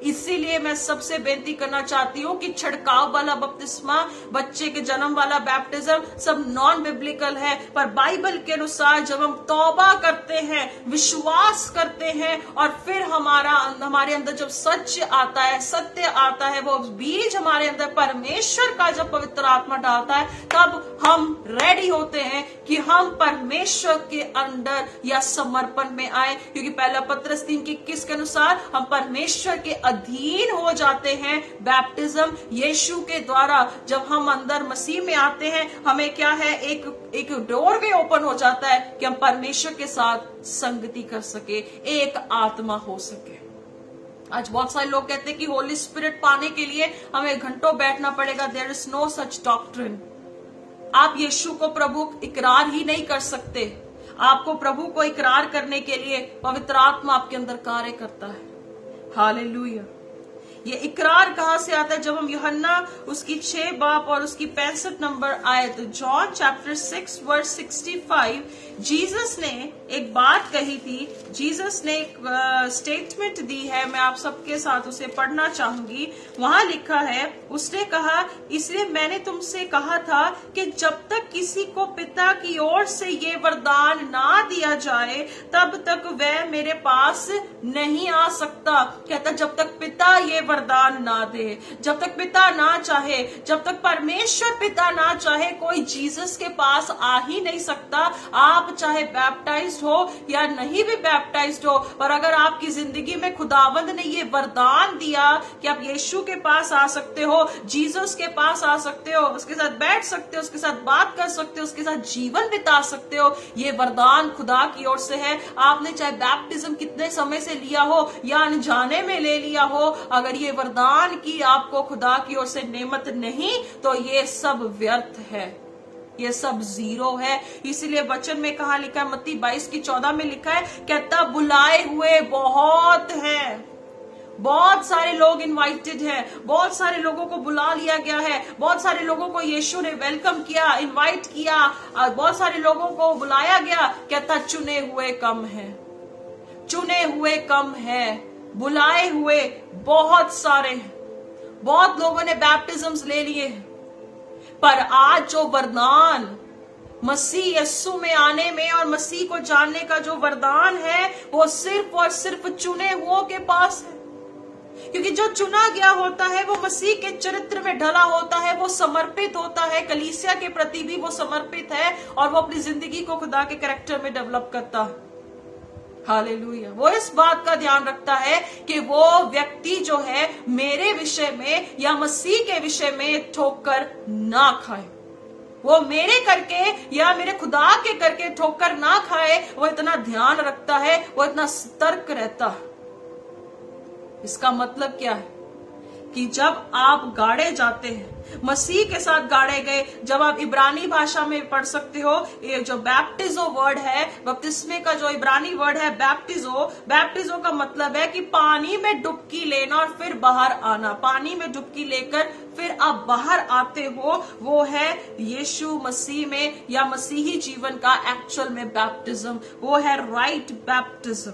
[SPEAKER 1] इसीलिए मैं सबसे बेनती करना चाहती हूँ कि छिड़काव वाला बपतिस्मा, बच्चे के जन्म वाला बैप्टिज्म सब नॉन बिब्लिकल है, पर बाइबल के अनुसार जब हम तौबा करते हैं, विश्वास करते हैं और फिर हमारे अंदर जब सच आता है, सत्य आता है, वो बीज हमारे अंदर परमेश्वर का जब पवित्र आत्मा डालता है, तब हम रेडी होते हैं कि हम परमेश्वर के अंदर या समर्पण में आए। क्योंकि 1 पतरस 3:21 के अनुसार हम परमेश्वर के अधीन हो जाते हैं। बैप्टिज्म यीशु के द्वारा जब हम अंदर मसीह में आते हैं, हमें क्या है, एक डोरवे ओपन हो जाता है कि हम परमेश्वर के साथ संगति कर सके, एक आत्मा हो सके। आज बहुत सारे लोग कहते हैं कि होली स्पिरिट पाने के लिए हमें घंटों बैठना पड़ेगा। There is no such doctrine. आप यीशु को प्रभु इकरार ही नहीं कर सकते। आपको प्रभु को इकरार करने के लिए पवित्र आत्मा आपके अंदर कार्य करता है। हालेलुया। ये इकरार कहां से आता है? जब हम यूहन्ना उसकी 6 बाब और उसकी 65 नंबर आयत, जॉन चैप्टर 6 वर्स 65, जीसस ने एक बात कही थी, जीसस ने एक स्टेटमेंट दी है, मैं आप सबके साथ उसे पढ़ना चाहूंगी। वहां लिखा है, उसने कहा, इसलिए मैंने तुमसे कहा था कि जब तक किसी को पिता की ओर से ये वरदान ना दिया जाए तब तक वह मेरे पास नहीं आ सकता। कहता जब तक पिता ये वरदान ना दे, जब तक पिता ना चाहे, जब तक परमेश्वर पिता ना चाहे, कोई जीसस के पास आ ही नहीं सकता। आप चाहे बैप्टाइज्ड हो या नहीं भी बैप्टाइज्ड हो, पर अगर आपकी जिंदगी में खुदावंद ने ये वरदान दिया कि आप यीशु के पास आ सकते हो, जीसस के पास आ सकते हो, उसके साथ बैठ सकते हो, उसके साथ बात कर सकते हो, उसके साथ जीवन बिता सकते हो, ये वरदान खुदा की ओर से है। आपने चाहे बैप्टिज्म कितने समय से लिया हो या अनजाने में ले लिया हो, अगर ये वरदान की आपको खुदा की ओर से नेमत नहीं तो ये सब व्यर्थ है, ये सब जीरो है। इसीलिए वचन में कहा लिखा है, मत्ती 22:14 में लिखा है, कहता बुलाए हुए बहुत हैं बहुत सारे लोग इनवाइटेड हैं, बहुत सारे लोगों को बुला लिया गया है, बहुत सारे लोगों को यीशु ने वेलकम किया, इनवाइट किया, बहुत सारे लोगों को बुलाया गया। कहता चुने हुए कम है, चुने हुए कम है, बुलाए हुए बहुत सारे हैं। बहुत लोगों ने बैप्टिज्म्स ले लिए हैं, पर आज जो वरदान मसीह यीशु में आने में और मसीह को जानने का जो वरदान है, वो सिर्फ और सिर्फ चुने हुओं के पास है। क्योंकि जो चुना गया होता है वो मसीह के चरित्र में ढला होता है, वो समर्पित होता है, कलीसिया के प्रति भी वो समर्पित है और वो अपनी जिंदगी को खुदा के कैरेक्टर में डेवलप करता है। हालेलुया। वो इस बात का ध्यान रखता है कि वो व्यक्ति जो है मेरे विषय में या मसीह के विषय में ठोकर ना खाए, वो मेरे करके या मेरे खुदा के करके ठोकर ना खाए। वो इतना ध्यान रखता है, वो इतना सतर्क रहता है। इसका मतलब क्या है कि जब आप गाड़े जाते हैं, मसीह के साथ गाड़े गए, जब आप इब्रानी भाषा में पढ़ सकते हो, ये जो बैप्टिजो वर्ड है, बपतिस्मे का जो इब्रानी वर्ड है बैप्टिजो, बैप्टिजो का मतलब है कि पानी में डुबकी लेना और फिर बाहर आना। पानी में डुबकी लेकर फिर आप बाहर आते हो, वो है यीशु मसीह में या मसीही जीवन का एक्चुअल में बैप्टिज्म, वो है राइट बैप्टिज्म।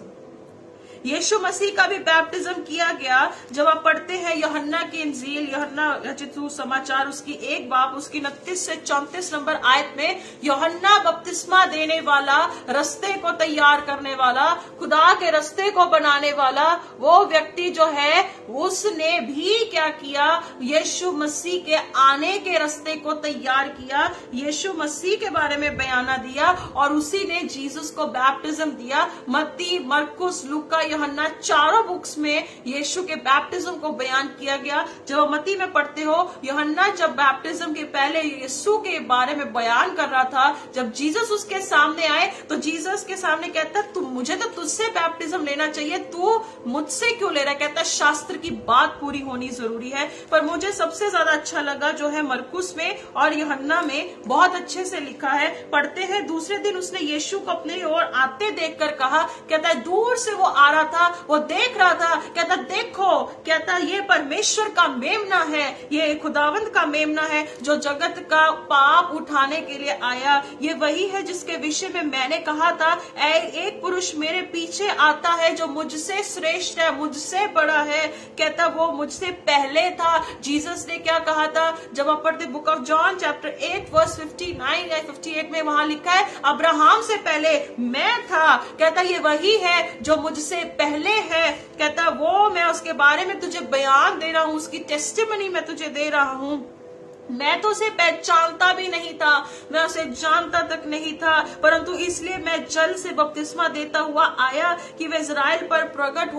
[SPEAKER 1] यीशु मसीह का भी बैप्टिज्म किया गया। जब आप पढ़ते हैं यूहन्ना की इंजील, यूहन्ना रचित समाचार, उसकी 1 बाब उसकी 29 से 34 नंबर आयत में, यूहन्ना बपतिस्मा देने वाला, रस्ते को तैयार करने वाला, खुदा के रस्ते को बनाने वाला वो व्यक्ति जो है, उसने भी क्या किया, यीशु मसीह के आने के रस्ते को तैयार किया, यीशु मसीह के बारे में बयाना दिया और उसी ने जीसस को बैप्टिज्म दिया। मत्ती, मरकुस, लूका, यूहन्ना चारों बुक्स में यीशु के बैप्टिज्म को बयान किया गया। जब मत्ती में पढ़ते हो, यूहन्ना जब बैप्टिज्म के पहले यीशु के बारे में बयान कर रहा था, जब जीसस उसके सामने आए तो जीसस के सामने कहता, तू, मुझे तो तुझसे बैप्टिज्म लेना चाहिए, तू मुझसे क्यों ले रहा है? कहता शास्त्र की बात पूरी होनी जरूरी है। पर मुझे सबसे ज्यादा अच्छा लगा जो है मरकुस में और यूहन्ना में, बहुत अच्छे से लिखा है। पढ़ते हैं, दूसरे दिन उसने यीशु को अपने ओर आते देखकर कहा, कहता है दूर से वो आ रहा था, वो देख रहा था, कहता देखो, कहता ये परमेश्वर का मेमना है, ये खुदावंद का मेमना है जो जगत का पाप उठाने के लिए आया। ये वही है जिसके विषय में मैंने कहा था, एक पुरुष मेरे पीछे आता है जो मुझसे श्रेष्ठ है, मुझसे बड़ा है, कहता वो मुझसे पहले था। जीसस ने क्या कहा था? जब आप पढ़ते book of John chapter 8 verse 59 या 58 में वहां लिखा है, अब्राहम से पहले मैं था। कहता ये वही है जो मुझसे पहले है, कहता वो मैं उसके बारे में तुझे बयान दे रहा हूं, उसकी टेस्टिमनी मैं तुझे दे रहा हूं। मैं तो उसे पहचानता भी नहीं था, मैं उसे जानता तक नहीं था, परंतु इसलिए मैं जल से बपतिस्मा देता हुआ आया कि वह इजराइल पर प्रकट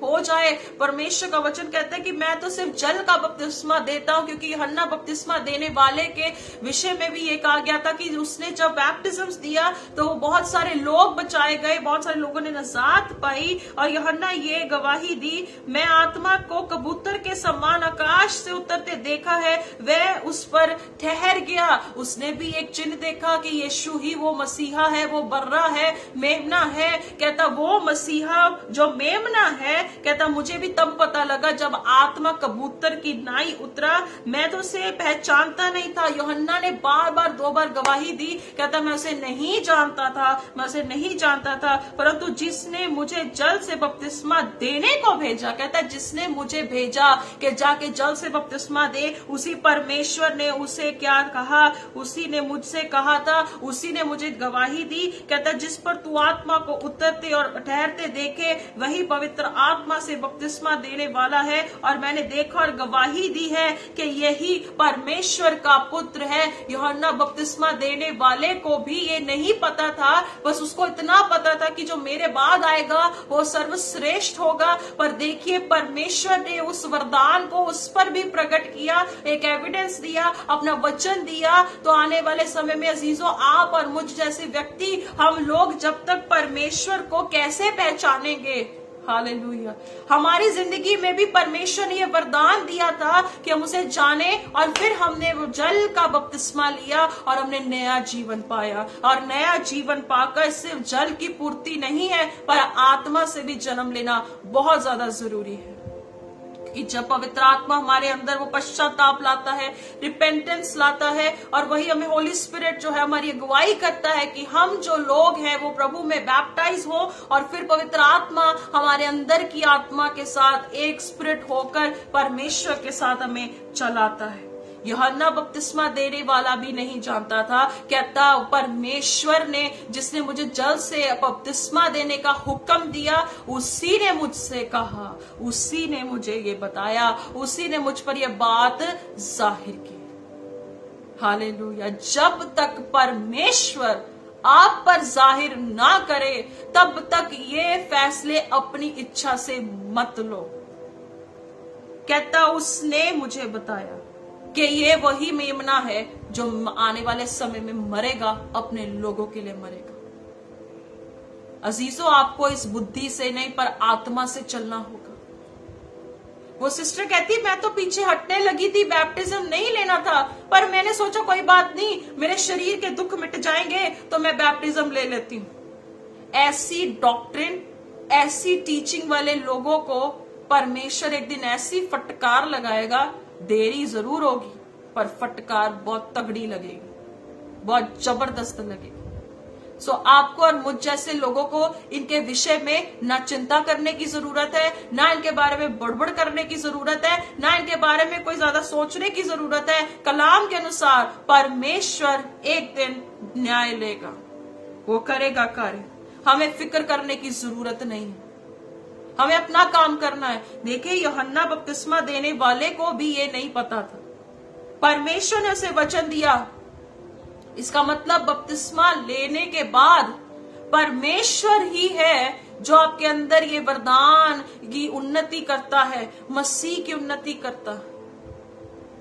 [SPEAKER 1] हो जाए। परमेश्वर का वचन कहता है कि मैं तो सिर्फ जल का बपतिस्मा देता हूं, क्योंकि यूहन्ना बपतिस्मा देने वाले के विषय में भी ये कहा गया था कि उसने जब बैप्टिज्म दिया तो बहुत सारे लोग बचाए गए, बहुत सारे लोगों ने नजात पाई। और यूहन्ना ये गवाही दी, मैं आत्मा को कबूतर के समान आकाश से उतरते देखा है, वह उस पर ठहर गया। उसने भी एक चिन्ह देखा कि यीशु ही वो मसीहा है, वो बर्रा है, मेमना है। कहता वो मसीहा जो मेमना है, कहता मुझे भी तब पता लगा जब आत्मा कबूतर की नाई उतरा, मैं तो उसे पहचानता नहीं था। यूहन्ना ने बार बार 2 बार गवाही दी, कहता मैं उसे नहीं जानता था, मैं उसे नहीं जानता था, परंतु जिसने मुझे जल से बपतिस्मा देने को भेजा, कहता जिसने मुझे भेजा कि जाके जल से बपतिस्मा दे, उसी परमेश्वर ने उसे क्या कहा, उसी ने मुझसे कहा था, उसी ने मुझे गवाही दी। कहता जिस पर तू आत्मा को उतरते और ठहरते देखे, वही पवित्र आत्मा से बपतिस्मा देने वाला है। और मैंने देखा और गवाही दी है कि यही परमेश्वर का पुत्र है। यूहन्ना बपतिस्मा देने वाले को भी ये नहीं पता था, बस उसको इतना पता था कि जो मेरे बाद आएगा वो सर्वश्रेष्ठ होगा। पर देखिए परमेश्वर ने उस वरदान को उस पर भी प्रकट किया, एक एविडेंस दिया, अपना वचन दिया। तो आने वाले समय में अजीजों, आप और मुझ जैसे व्यक्ति, हम लोग जब तक परमेश्वर को कैसे पहचानेंगे? हालेलुया। हमारी जिंदगी में भी परमेश्वर ने ये वरदान दिया था कि हम उसे जाने, और फिर हमने वो जल का बपतिस्मा लिया और हमने नया जीवन पाया। और नया जीवन पाकर सिर्फ जल की पूर्ति नहीं है, पर आत्मा से भी जन्म लेना बहुत ज्यादा जरूरी है। कि जब पवित्र आत्मा हमारे अंदर वो पश्चाताप लाता है, रिपेंटेंस लाता है, और वही हमें होली स्पिरिट जो है हमारी अगुवाई करता है कि हम जो लोग हैं वो प्रभु में बैप्टाइज हो, और फिर पवित्र आत्मा हमारे अंदर की आत्मा के साथ एक स्पिरिट होकर परमेश्वर के साथ हमें चलाता है। यूहन्ना बपतिस्मा देने वाला भी नहीं जानता था, कहता परमेश्वर ने जिसने मुझे जल से बपतिस्मा देने का हुक्म दिया, उसी ने मुझसे कहा, उसी ने मुझे ये बताया, उसी ने मुझ पर यह बात जाहिर की। हालेलुया। जब तक परमेश्वर आप पर जाहिर ना करे तब तक ये फैसले अपनी इच्छा से मत लो। कहता उसने मुझे बताया कि ये वही मेमना है जो आने वाले समय में मरेगा, अपने लोगों के लिए मरेगा। अजीजों, आपको इस बुद्धि से नहीं पर आत्मा से चलना होगा। वो सिस्टर कहती मैं तो पीछे हटने लगी थी, बैप्टिज्म नहीं लेना था, पर मैंने सोचा कोई बात नहीं, मेरे शरीर के दुख मिट जाएंगे तो मैं बैप्टिज्म ले लेती हूं। ऐसी डॉक्ट्रिन, ऐसी टीचिंग वाले लोगों को परमेश्वर एक दिन ऐसी फटकार लगाएगा, देरी जरूर होगी पर फटकार बहुत तगड़ी लगेगी, बहुत जबरदस्त लगेगी। सो आपको और मुझ जैसे लोगों को इनके विषय में ना चिंता करने की जरूरत है, ना इनके बारे में बड़बड़ करने की जरूरत है, ना इनके बारे में कोई ज्यादा सोचने की जरूरत है। कलाम के अनुसार परमेश्वर एक दिन न्याय लेगा, वो करेगा कार्य। हमें फिक्र करने की जरूरत नहीं है, हमें अपना काम करना है। देखिए, यूहन्ना बपतिस्मा देने वाले को भी ये नहीं पता था, परमेश्वर ने उसे वचन दिया। इसका मतलब बपतिस्मा लेने के बाद परमेश्वर ही है जो आपके अंदर ये वरदान की उन्नति करता है, मसीह की उन्नति करता है।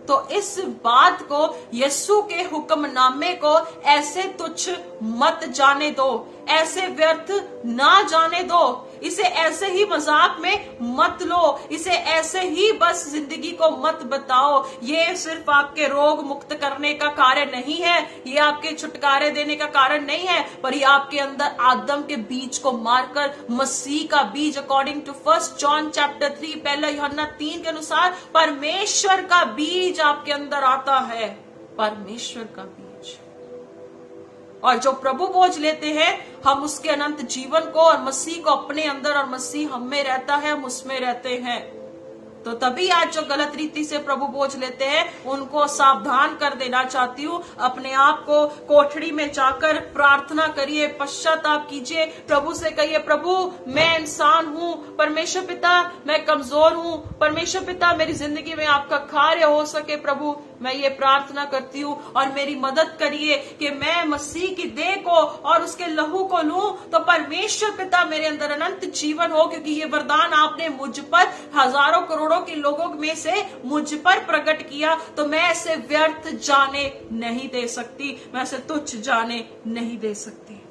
[SPEAKER 1] तो इस बात को, यीशु के हुक्मनामे को ऐसे तुच्छ मत जाने दो, ऐसे व्यर्थ ना जाने दो, इसे ऐसे ही मजाक में मत लो, इसे ऐसे ही बस जिंदगी को मत बताओ। ये सिर्फ आपके रोग मुक्त करने का कार्य नहीं है, ये आपके छुटकारे देने का कारण नहीं है, पर ये आपके अंदर आदम के बीज को मारकर मसीह का बीज, अकॉर्डिंग टू 1 जॉन चैप्टर 3, पहला यूहन्ना 3 के अनुसार परमेश्वर का बीज आपके अंदर आता है, परमेश्वर का बीज। और जो प्रभु बोझ लेते हैं, हम उसके अनंत जीवन को और मसीह को अपने अंदर, और मसीह हम में रहता है, हम उसमें रहते हैं। तो तभी आज जो गलत रीति से प्रभु बोझ लेते हैं उनको सावधान कर देना चाहती हूँ। अपने आप को कोठड़ी में जाकर प्रार्थना करिए, पश्चाताप कीजिए, प्रभु से कहिए, प्रभु मैं इंसान हूँ, परमेश्वर पिता मैं कमजोर हूँ, परमेश्वर पिता मेरी जिंदगी में आपका कार्य हो सके, प्रभु मैं ये प्रार्थना करती हूँ, और मेरी मदद करिए कि मैं मसीह की देह को और उसके लहू को लूं, तो परमेश्वर पिता मेरे अंदर अनंत जीवन हो, क्योंकि ये वरदान आपने मुझ पर, हजारों करोड़ों के लोगों में से मुझ पर प्रकट किया, तो मैं ऐसे व्यर्थ जाने नहीं दे सकती, मैं ऐसे तुच्छ जाने नहीं दे सकती।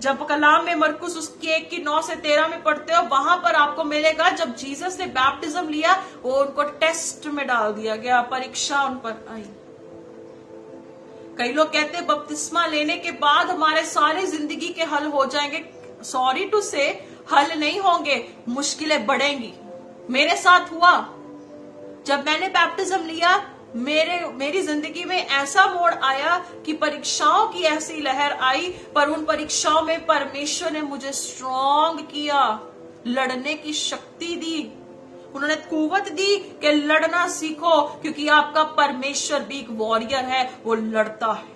[SPEAKER 1] जब कलाम में मरकुस उसकी 1:9 से 13 में पढ़ते हो, वहां पर आपको मिलेगा जब जीसस ने बैप्टिज्म लिया, वो उनको टेस्ट में डाल दिया गया, परीक्षा उन पर आई। कई लोग कहते हैं बपतिस्मा लेने के बाद हमारे सारे जिंदगी के हल हो जाएंगे। सॉरी टू से, हल नहीं होंगे, मुश्किलें बढ़ेंगी। मेरे साथ हुआ, जब मैंने बैप्टिज्म लिया, मेरी जिंदगी में ऐसा मोड़ आया कि परीक्षाओं की ऐसी लहर आई, पर उन परीक्षाओं में परमेश्वर ने मुझे स्ट्रॉन्ग किया, लड़ने की शक्ति दी, उन्होंने कुव्वत दी कि लड़ना सीखो, क्योंकि आपका परमेश्वर भी एक वॉरियर है, वो लड़ता है।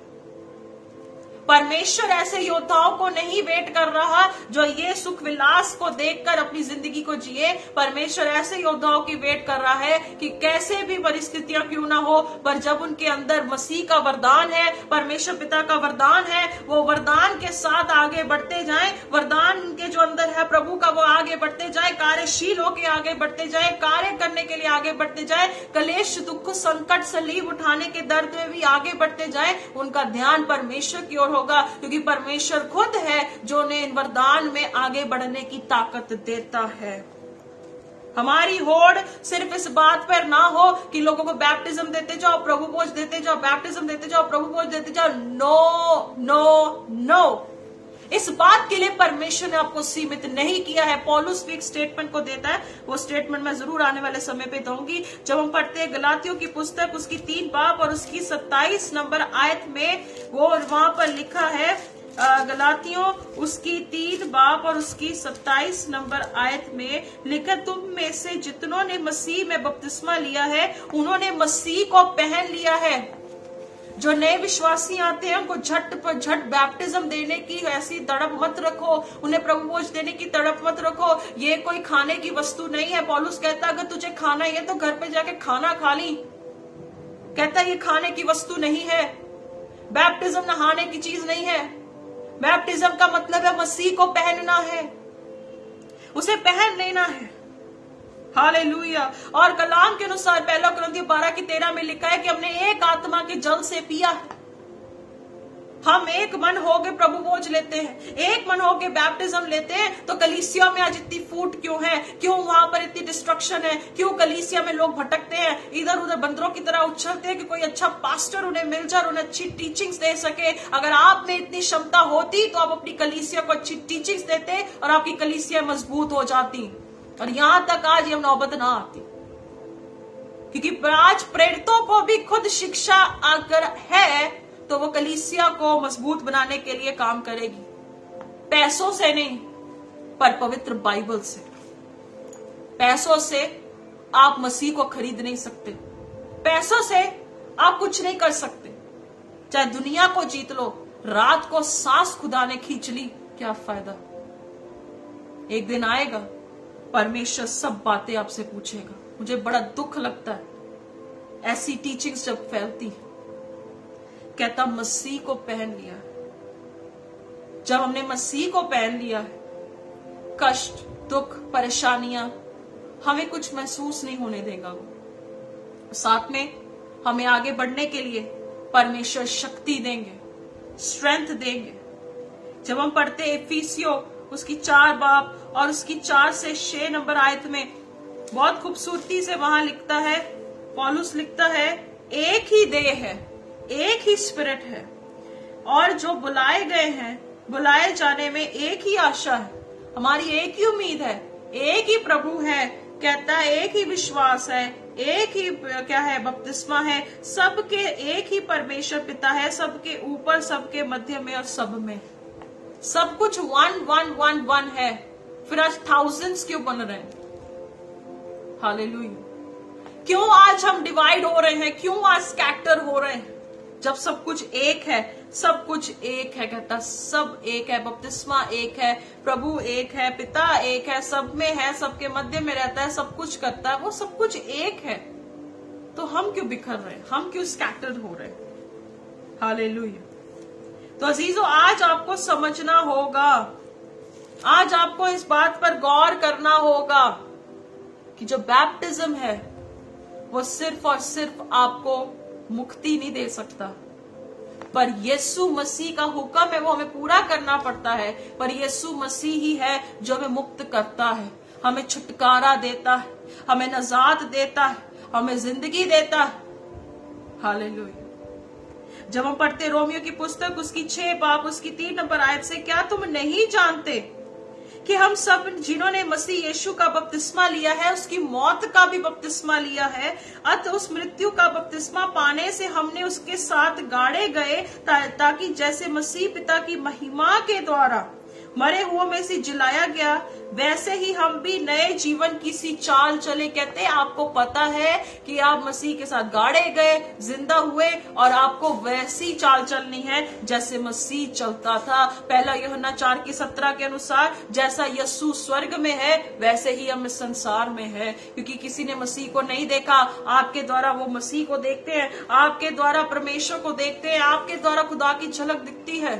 [SPEAKER 1] परमेश्वर ऐसे योद्धाओं को नहीं वेट कर रहा जो ये सुख विलास को देखकर अपनी जिंदगी को जिए। परमेश्वर ऐसे योद्धाओं की वेट कर रहा है कि कैसे भी परिस्थितियां क्यों ना हो, पर जब उनके अंदर मसीह का वरदान है, परमेश्वर पिता का वरदान है, वो वरदान के साथ आगे बढ़ते जाएं। वरदान के जो अंदर है प्रभु का, वो आगे बढ़ते जाए, कार्यशील होके आगे बढ़ते जाए, कार्य करने के लिए आगे बढ़ते जाए, कलेश दुख संकट सलीब उठाने के दर्द में भी आगे बढ़ते जाए। उनका ध्यान परमेश्वर की ओर होगा, क्योंकि परमेश्वर खुद है जो उन्हें वरदान में आगे बढ़ने की ताकत देता है। हमारी होड़ सिर्फ इस बात पर ना हो कि लोगों को बैप्टिज्म देते जाओ, प्रभु बोझ देते जाओ, बैप्टिज्म देते जाओ, प्रभु बोझ देते जाओ। नो नो नो, इस बात के लिए परमेश्वर ने आपको सीमित नहीं किया है। पौलुस भी एक स्टेटमेंट को देता है, वो स्टेटमेंट मैं जरूर आने वाले समय पे दूंगी। जब हम पढ़ते हैं गलातियों की पुस्तक उसकी 3 बाब और उसकी 27 नंबर आयत में, वो वहां पर लिखा है, गलातियों उसकी 3 बाब और उसकी 27 नंबर आयत में लिखा, तुम में से जितनों ने मसीह में बपतिस्मा लिया है उन्होंने मसीह को पहन लिया है। जो नए विश्वासी आते हैं उनको झट पर झट बैप्टिज्म देने की ऐसी तड़प मत रखो, उन्हें प्रभु भोज देने की तड़प मत रखो। ये कोई खाने की वस्तु नहीं है। पौलुस कहता अगर तुझे खाना है तो घर पे जाके खाना खा ली। कहता ये खाने की वस्तु नहीं है। बैप्टिज्म नहाने की चीज नहीं है। बैप्टिज्म का मतलब है मसीह को पहनना है, उसे पहन लेना है। हालेलुया। और कलाम के अनुसार 1 कुरिन्थियों 12:13 में लिखा है कि हमने एक आत्मा के जल से पिया है। हम एक मन होके प्रभु भोज लेते हैं, एक मन होके बैप्टिज्म लेते हैं। तो कलीसिया में आज इतनी फूट क्यों है? क्यों वहां पर इतनी डिस्ट्रक्शन है? क्यों कलीसिया में लोग भटकते हैं, इधर उधर बंदरों की तरह उछलते हैं कि कोई अच्छा पास्टर उन्हें मिल जाए, उन्हें अच्छी टीचिंग्स दे सके। अगर आप में इतनी क्षमता होती तो आप अपनी कलीसिया को अच्छी टीचिंग्स देते और आपकी कलीसिया मजबूत हो जाती, और यहां तक आज ये नौबत ना आती। क्योंकि आज प्रेरितों को भी खुद शिक्षा अगर है तो वो कलीसिया को मजबूत बनाने के लिए काम करेगी, पैसों से नहीं पर पवित्र बाइबल से। पैसों से आप मसीह को खरीद नहीं सकते, पैसों से आप कुछ नहीं कर सकते। चाहे दुनिया को जीत लो, रात को सांस खुदा ने खींच ली, क्या फायदा? एक दिन आएगा परमेश्वर सब बातें आपसे पूछेगा। मुझे बड़ा दुख लगता है ऐसी टीचिंग्स जब फैलती है। कहता मसीह को पहन लिया है। जब हमने मसीह को पहन लिया है, कष्ट, दुख, परेशानियां हमें कुछ महसूस नहीं होने देगा। वो साथ में हमें आगे बढ़ने के लिए परमेश्वर शक्ति देंगे, स्ट्रेंथ देंगे। जब हम पढ़ते एफिसियों उसकी 4 बाब और उसकी 4 से 6 नंबर आयत में बहुत खूबसूरती से वहां लिखता है, पौलुस लिखता है, एक ही देह है, एक ही स्पिरिट है, और जो बुलाए गए हैं बुलाए जाने में एक ही आशा है। हमारी एक ही उम्मीद है, एक ही प्रभु है। कहता है एक ही विश्वास है, एक ही क्या है बपतिस्मा है, सबके एक ही परमेश्वर पिता है, सबके ऊपर, सबके मध्य में और सब में। सब कुछ 1 है। फिर आज थाउजेंड्स क्यों बन रहे हैं? हालेलुया। क्यों आज हम डिवाइड हो रहे हैं? क्यों आज स्कैटर हो रहे हैं? जब सब कुछ एक है, सब कुछ एक है। कहता सब एक है, बपतिस्मा एक है, प्रभु एक है, पिता एक है, सब में है, सबके मध्य में रहता है, सब कुछ करता है, वो सब कुछ एक है। तो हम क्यों बिखर रहे हैं? हम क्यों स्कैटर्ड हो रहे हैं? हालेलुया। तो अजीजों, आज आपको समझना होगा, आज आपको इस बात पर गौर करना होगा कि जो बैप्टिज्म है वो सिर्फ और सिर्फ आपको मुक्ति नहीं दे सकता, पर यीशु मसीह का हुक्म है, वो हमें पूरा करना पड़ता है। पर यीशु मसीह ही है जो हमें मुक्त करता है, हमें छुटकारा देता है, हमें नजात देता है, हमें जिंदगी देता है। हालेलुया। जब हम पढ़ते रोमियो की पुस्तक उसकी 6 बाब उसकी 3 नंबर आयत से, क्या तुम नहीं जानते कि हम सब जिन्होंने मसीह यीशु का बपतिस्मा लिया है उसकी मौत का भी बपतिस्मा लिया है, अतः उस मृत्यु का बपतिस्मा पाने से हमने उसके साथ गाड़े गए, ताकि जैसे मसीह पिता की महिमा के द्वारा मरे हुओं में से जिलाया गया, वैसे ही हम भी नए जीवन की सी चाल चले। कहते आपको पता है कि आप मसीह के साथ गाड़े गए, जिंदा हुए, और आपको वैसी चाल चलनी है जैसे मसीह चलता था। 1 यूहन्ना 4:17 के अनुसार जैसा यीशु स्वर्ग में है वैसे ही हम इस संसार में है। क्योंकि किसी ने मसीह को नहीं देखा, आपके द्वारा वो मसीह को देखते हैं, आपके द्वारा परमेश्वर को देखते हैं, आपके द्वारा खुदा की झलक दिखती है,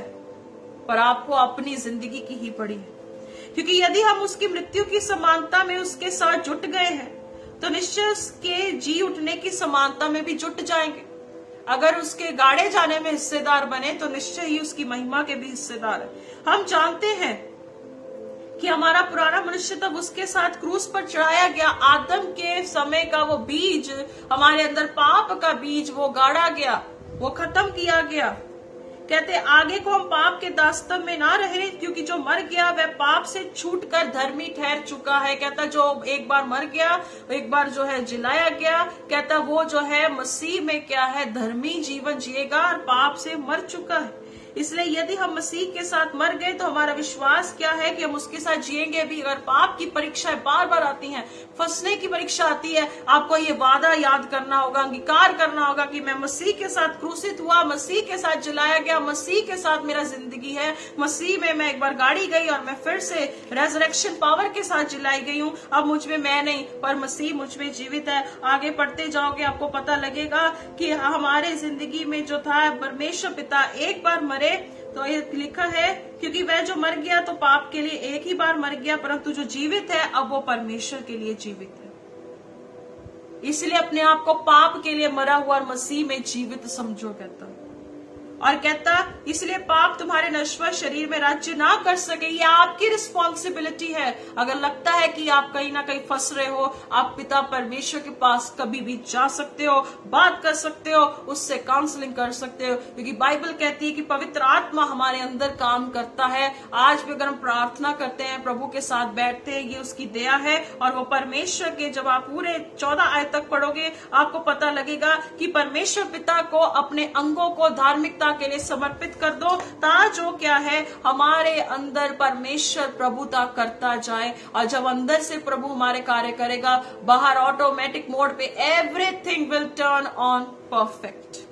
[SPEAKER 1] पर आपको अपनी जिंदगी की ही पड़ी है। क्योंकि यदि हम उसकी मृत्यु की समानता में उसके साथ जुट गए हैं तो निश्चय उसके जी उठने की समानता में भी जुट जाएंगे। अगर उसके गाड़े जाने में हिस्सेदार बने तो निश्चय ही उसकी महिमा के भी हिस्सेदार है। हम जानते हैं कि हमारा पुराना मनुष्य तब उसके साथ क्रूस पर चढ़ाया गया। आदम के समय का वो बीज, हमारे अंदर पाप का बीज, वो गाड़ा गया, वो खत्म किया गया। कहते आगे को हम पाप के दास्तन में ना रहे, क्योंकि जो मर गया वह पाप से छूटकर धर्मी ठहर चुका है। कहता जो एक बार मर गया, एक बार जो है जिलाया गया, कहता वो जो है मसीह में क्या है, धर्मी जीवन जिएगा और पाप से मर चुका है। इसलिए यदि हम मसीह के साथ मर गए तो हमारा विश्वास क्या है कि हम उसके साथ जिएंगे भी। अगर पाप की परीक्षाएं बार बार आती हैं, फंसने की परीक्षा आती है, आपको ये वादा याद करना होगा, अंगीकार करना होगा कि मैं मसीह के साथ क्रूसित हुआ, मसीह के साथ जलाया गया, मसीह के साथ मेरा जिंदगी है, मसीह में मैं एक बार गाड़ी गई और मैं फिर से रेजरेक्शन पावर के साथ जलाई गई हूँ। अब मुझ में मैं नहीं पर मसीह मुझ में जीवित है। आगे पढ़ते जाओगे आपको पता लगेगा कि हमारे जिंदगी में जो था परमेश्वर पिता एक बार मरे, तो ये लिखा है क्योंकि वह जो मर गया तो पाप के लिए एक ही बार मर गया, परंतु जो जीवित है अब वो परमेश्वर के लिए जीवित है। इसलिए अपने आप को पाप के लिए मरा हुआ और मसीह में जीवित समझो। कहता और कहता इसलिए पाप तुम्हारे नश्वर शरीर में राज्य ना कर सके। ये आपकी रिस्पॉन्सिबिलिटी है। अगर लगता है कि आप कहीं ना कहीं फंस रहे हो, आप पिता परमेश्वर के पास कभी भी जा सकते हो, बात कर सकते हो, उससे काउंसलिंग कर सकते हो, क्योंकि बाइबल कहती है कि पवित्र आत्मा हमारे अंदर काम करता है। आज भी अगर हम प्रार्थना करते हैं, प्रभु के साथ बैठते हैं, ये उसकी दया है। और वो परमेश्वर के, जब आप पूरे 14 आयत तक पढ़ोगे आपको पता लगेगा कि परमेश्वर पिता को अपने अंगों को धार्मिकता के लिए समर्पित कर दो, जो क्या है हमारे अंदर परमेश्वर प्रभुता करता जाए। और जब अंदर से प्रभु हमारे कार्य करेगा, बाहर ऑटोमेटिक मोड पे everything will turn on perfect.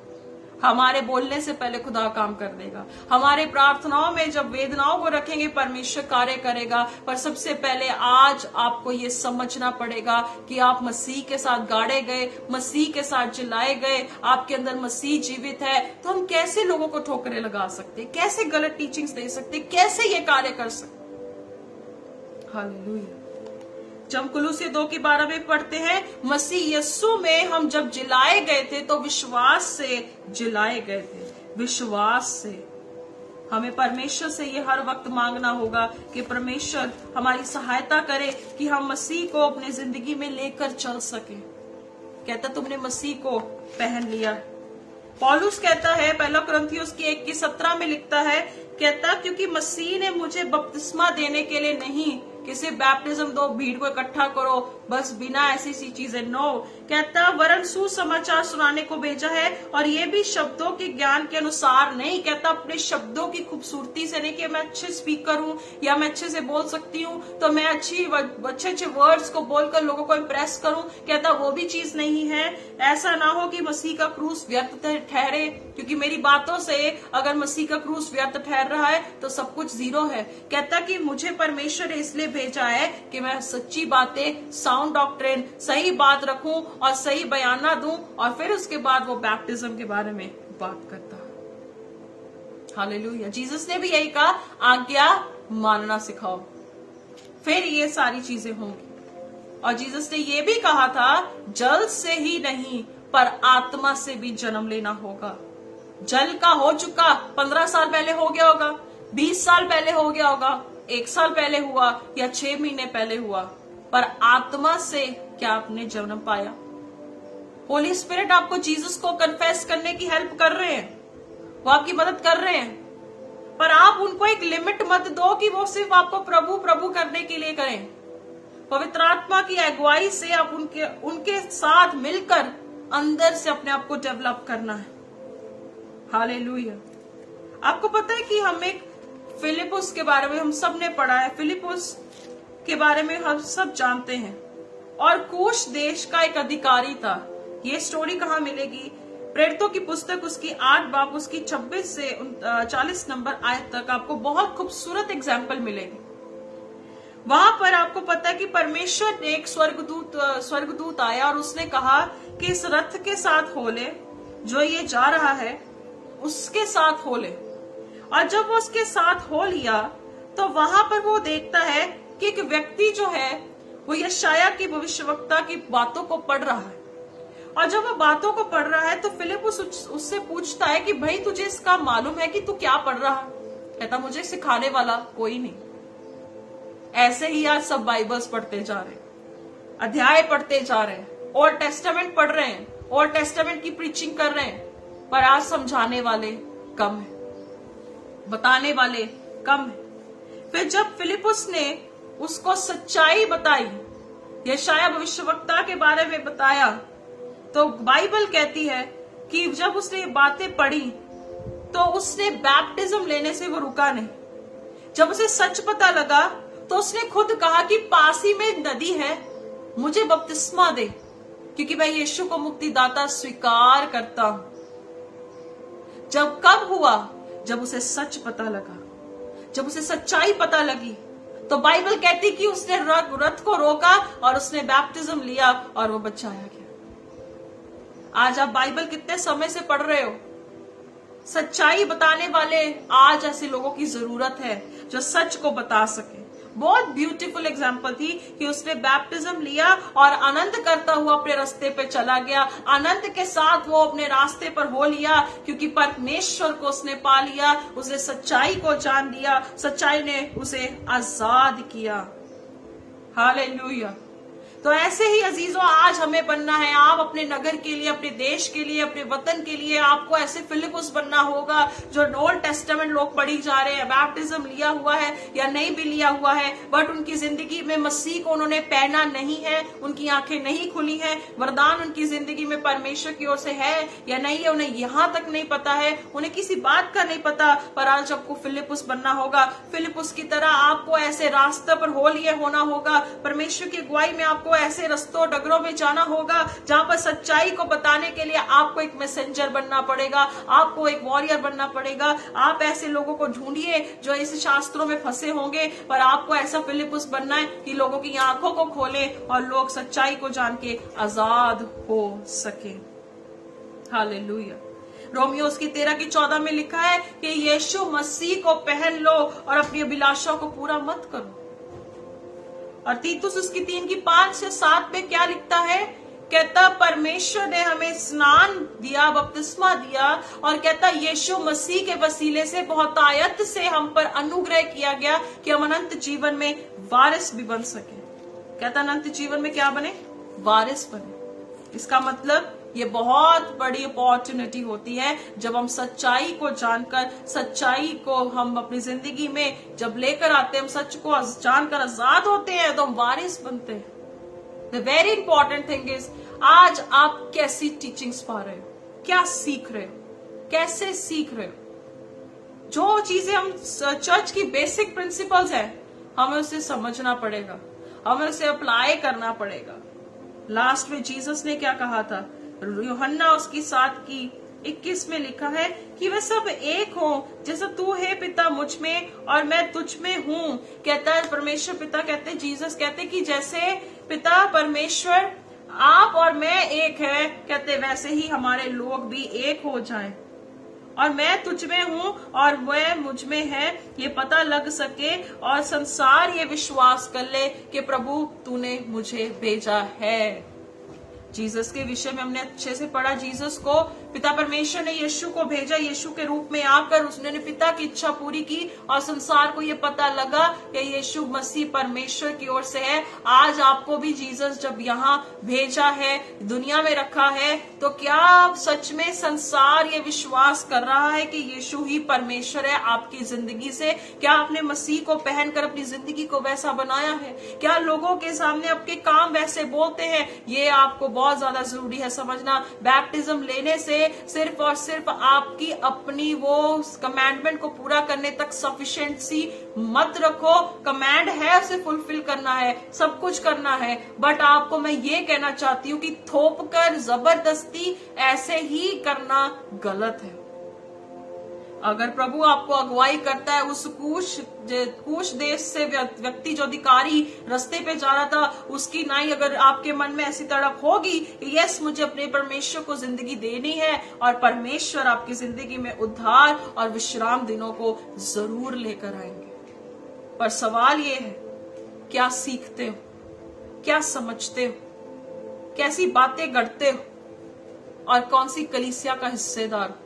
[SPEAKER 1] हमारे बोलने से पहले खुदा काम कर देगा। हमारे प्रार्थनाओं में जब वेदनाओं को रखेंगे परमेश्वर कार्य करेगा। पर सबसे पहले आज आपको ये समझना पड़ेगा कि आप मसीह के साथ गाड़े गए, मसीह के साथ जिलाए गए, आपके अंदर मसीह जीवित है। तो हम कैसे लोगों को ठोकरें लगा सकते, कैसे गलत टीचिंग्स दे सकते, कैसे ये कार्य कर सकते। हालेलुया। जब कुलूसी 2:12 में पढ़ते हैं, मसीह यीशु में हम जब जिलाए गए थे तो विश्वास से जिलाए गए थे। विश्वास से हमें परमेश्वर से ये हर वक्त मांगना होगा कि परमेश्वर हमारी सहायता करे कि हम मसीह को अपने जिंदगी में लेकर चल सके। कहता तुमने मसीह को पहन लिया। पौलुस कहता है 1 कुरिन्थियों 1:17 में लिखता है, कहता क्योंकि मसीह ने मुझे बपतिस्मा देने के लिए नहीं कि सिर्फ बैप्टिज्म दो, भीड़ को इकट्ठा करो, बस बिना ऐसी सी चीजें, नो। कहता वरन सुसमाचार सुनाने को भेजा है, और ये भी शब्दों के ज्ञान के अनुसार नहीं। कहता अपने शब्दों की खूबसूरती से नहीं कि मैं अच्छे स्पीकर हूँ या मैं अच्छे से बोल सकती हूँ तो मैं अच्छे अच्छे वर्ड्स को बोलकर लोगों को इम्प्रेस करूँ। कहता वो भी चीज नहीं है। ऐसा ना हो कि मसीह का क्रूस व्यर्थ ठहरे, क्योंकि मेरी बातों से अगर मसीह का क्रूस व्यर्थ ठहर रहा है तो सब कुछ जीरो है। कहता कि मुझे परमेश्वर ने इसलिए भेजा है कि मैं सच्ची बातें, साउंड डॉक्ट्रिन, सही बात रखूं और सही बयाना दूं, और फिर उसके बाद वो बैप्टिज्म के बारे में बात करता है। हालेलुया। जीसस ने भी यही कहा, आज्ञा मानना सिखाओ, फिर ये सारी चीजें होंगी। और जीसस ने ये भी कहा था, जल से ही नहीं पर आत्मा से भी जन्म लेना होगा। जल का हो चुका, 15 साल पहले हो गया होगा, 20 साल पहले हो गया होगा, 1 साल पहले हुआ या 6 महीने पहले हुआ, पर आत्मा से क्या आपने जन्म पाया? होली स्पिरिट आपको जीसस को कन्फेस करने की हेल्प कर रहे हैं, वो आपकी मदद कर रहे हैं, पर आप उनको एक लिमिट मत दो कि वो सिर्फ आपको प्रभु प्रभु करने के लिए करें। पवित्र आत्मा की अगुवाई से आप उनके साथ मिलकर अंदर से अपने आप को डेवलप करना है। हालेलुया। आपको पता है कि हम एक फिलिपुस के बारे में हम सब ने पढ़ा है, फिलिपुस के बारे में हम सब जानते हैं, और कूश देश का एक अधिकारी था। ये स्टोरी कहाँ मिलेगी? प्रेरितों की पुस्तक उसकी 8 बाब उसकी 26 से 40 नंबर आयत तक आपको बहुत खूबसूरत एग्जाम्पल मिलेगी। वहां पर आपको पता है कि परमेश्वर ने एक स्वर्गदूत आया और उसने कहा कि इस रथ के साथ हो ले, जो ये जा रहा है उसके साथ हो ले। और जब वो उसके साथ हो लिया तो वहां पर वो देखता है कि एक व्यक्ति जो है वो यशाया की भविष्यवक्ता की बातों को पढ़ रहा है। और जब वो बातों को पढ़ रहा है तो फिलिपुस उससे पूछता है कि भाई तुझे इसका मालूम है कि तू क्या पढ़ रहा है? कहता मुझे सिखाने वाला कोई नहीं। ऐसे ही आज सब बाइबल्स पढ़ते जा रहे हैं, अध्याय पढ़ते जा रहे हैं, ओल्ड टेस्टामेंट पढ़ रहे हैं, ओल्ड टेस्टामेंट की प्रीचिंग कर रहे हैं, पर आज समझाने वाले कम है। बताने वाले कम है। फिर जब फिलिपुस ने उसको सच्चाई बताई, यशाया भविष्यवक्ता के बारे में बताया, तो बाइबल कहती है कि जब उसने ये बातें पढ़ी तो उसने बैप्टिज्म लेने से वो रुका नहीं। जब उसे सच पता लगा तो उसने खुद कहा कि पास ही में नदी है, मुझे बपतिस्मा दे, क्योंकि मैं यीशु को मुक्तिदाता स्वीकार करता हूं। जब कब हुआ? जब उसे सच पता लगा, जब उसे सच्चाई पता लगी, तो बाइबल कहती कि उसने रथ को रोका और उसने बैप्टिज्म लिया और वो बचाया गया। आज आप बाइबल कितने समय से पढ़ रहे हो? सच्चाई बताने वाले आज ऐसे लोगों की जरूरत है जो सच को बता सके। बहुत ब्यूटीफुल एग्जाम्पल थी कि उसने बैप्टिज्म लिया और आनंद करता हुआ अपने रास्ते पे चला गया। आनंद के साथ वो अपने रास्ते पर हो लिया, क्योंकि परमेश्वर को उसने पा लिया, उसने सच्चाई को जान लिया, सच्चाई ने उसे आजाद किया। हालेलुया। तो ऐसे ही अजीजों आज हमें बनना है। आप अपने नगर के लिए, अपने देश के लिए, अपने वतन के लिए आपको ऐसे फिलिपुस बनना होगा जो ओल्ड टेस्टामेंट लोग पढ़ी जा रहे हैं, बैप्टिज्म लिया हुआ है या नहीं भी लिया हुआ है, बट उनकी जिंदगी में मसीह को उन्होंने पहना नहीं है, उनकी आंखें नहीं खुली हैं, वरदान उनकी जिंदगी में परमेश्वर की ओर से है या नहीं है, उन्हें यहाँ तक नहीं पता है, उन्हें किसी बात का नहीं पता। पर आज आपको फिलिपुस बनना होगा। फिलिपुस की तरह आपको ऐसे रास्ते पर हो लिए होना होगा। परमेश्वर की अगुवाई में आपको ऐसे रस्तों डगरों में जाना होगा जहां पर सच्चाई को बताने के लिए आपको एक मैसेंजर बनना पड़ेगा, आपको एक वॉरियर बनना पड़ेगा। आप ऐसे लोगों को ढूंढिए जो इस शास्त्रों में फंसे होंगे, पर आपको ऐसा फिलिपुस बनना है कि लोगों की आंखों को खोले और लोग सच्चाई को जान के आजाद हो सके। हालेलुया। रोमियोस की 13:14 में लिखा है कि यीशु मसीह को पहन लो और अपनी अभिलाषाओं को पूरा मत करो। और तीतुस उसकी 3:5 से 7 में क्या लिखता है? कहता परमेश्वर ने हमें स्नान दिया, बपतिस्मा दिया, और कहता यीशु मसीह के वसीले से बहुतायत से हम पर अनुग्रह किया गया कि हम अनंत जीवन में वारिस भी बन सके। कहता अनंत जीवन में क्या बने? वारिस बने। इसका मतलब ये बहुत बड़ी अपॉर्चुनिटी होती है जब हम सच्चाई को जानकर, सच्चाई को हम अपनी जिंदगी में जब लेकर आते हैं, हम सच को जानकर आजाद होते हैं तो हम वारिस बनते हैं। The very important thing is आज आप कैसी टीचिंग्स पा रहे हो, क्या सीख रहे हो, कैसे सीख रहे हो। जो चीजें हम चर्च की बेसिक प्रिंसिपल्स है हमें उसे समझना पड़ेगा, हमें उसे अप्लाई करना पड़ेगा। लास्ट में जीसस ने क्या कहा था? यूहन्ना उसकी 7:21 में लिखा है कि वे सब एक हो जैसा तू है पिता मुझ में और मैं तुझ में हूँ। कहता है परमेश्वर पिता, कहते जीसस कहते कि जैसे पिता परमेश्वर आप और मैं एक है, कहते वैसे ही हमारे लोग भी एक हो जाएं और मैं तुझ में हूँ और वह मुझ में है, ये पता लग सके और संसार ये विश्वास कर ले कि प्रभु तूने मुझे भेजा है। जीसस के विषय में हमने अच्छे से पढ़ा। जीसस को पिता परमेश्वर ने यीशु को भेजा, यीशु के रूप में आकर उसने पिता की इच्छा पूरी की और संसार को ये पता लगा कि यीशु मसीह परमेश्वर की ओर से है। आज आपको भी जीसस जब यहाँ भेजा है, दुनिया में रखा है, तो क्या सच में संसार ये विश्वास कर रहा है कि यीशु ही परमेश्वर है आपकी जिंदगी से? क्या आपने मसीह को पहनकर अपनी जिंदगी को वैसा बनाया है? क्या लोगों के सामने आपके काम वैसे बोलते हैं? ये आपको बहुत ज्यादा जरूरी है समझना। बैप्टिज्म लेने से सिर्फ और सिर्फ आपकी अपनी वो कमांडमेंट को पूरा करने तक सफिशिएंसी मत रखो। कमांड है उसे फुलफिल करना है, सब कुछ करना है, बट आपको मैं ये कहना चाहती हूँ कि थोप कर जबरदस्ती ऐसे ही करना गलत है। अगर प्रभु आपको अगुवाई करता है, उस कूश देश से व्यक्ति जो अधिकारी रास्ते पे जा रहा था, उसकी नाई अगर आपके मन में ऐसी तड़प होगी कि यस मुझे अपने परमेश्वर को जिंदगी देनी है, और परमेश्वर आपकी जिंदगी में उद्धार और विश्राम दिनों को जरूर लेकर आएंगे। पर सवाल ये है, क्या सीखते हो, क्या समझते हो, कैसी बातें गढ़ते हो और कौन सी कलीसिया का हिस्सेदार हो?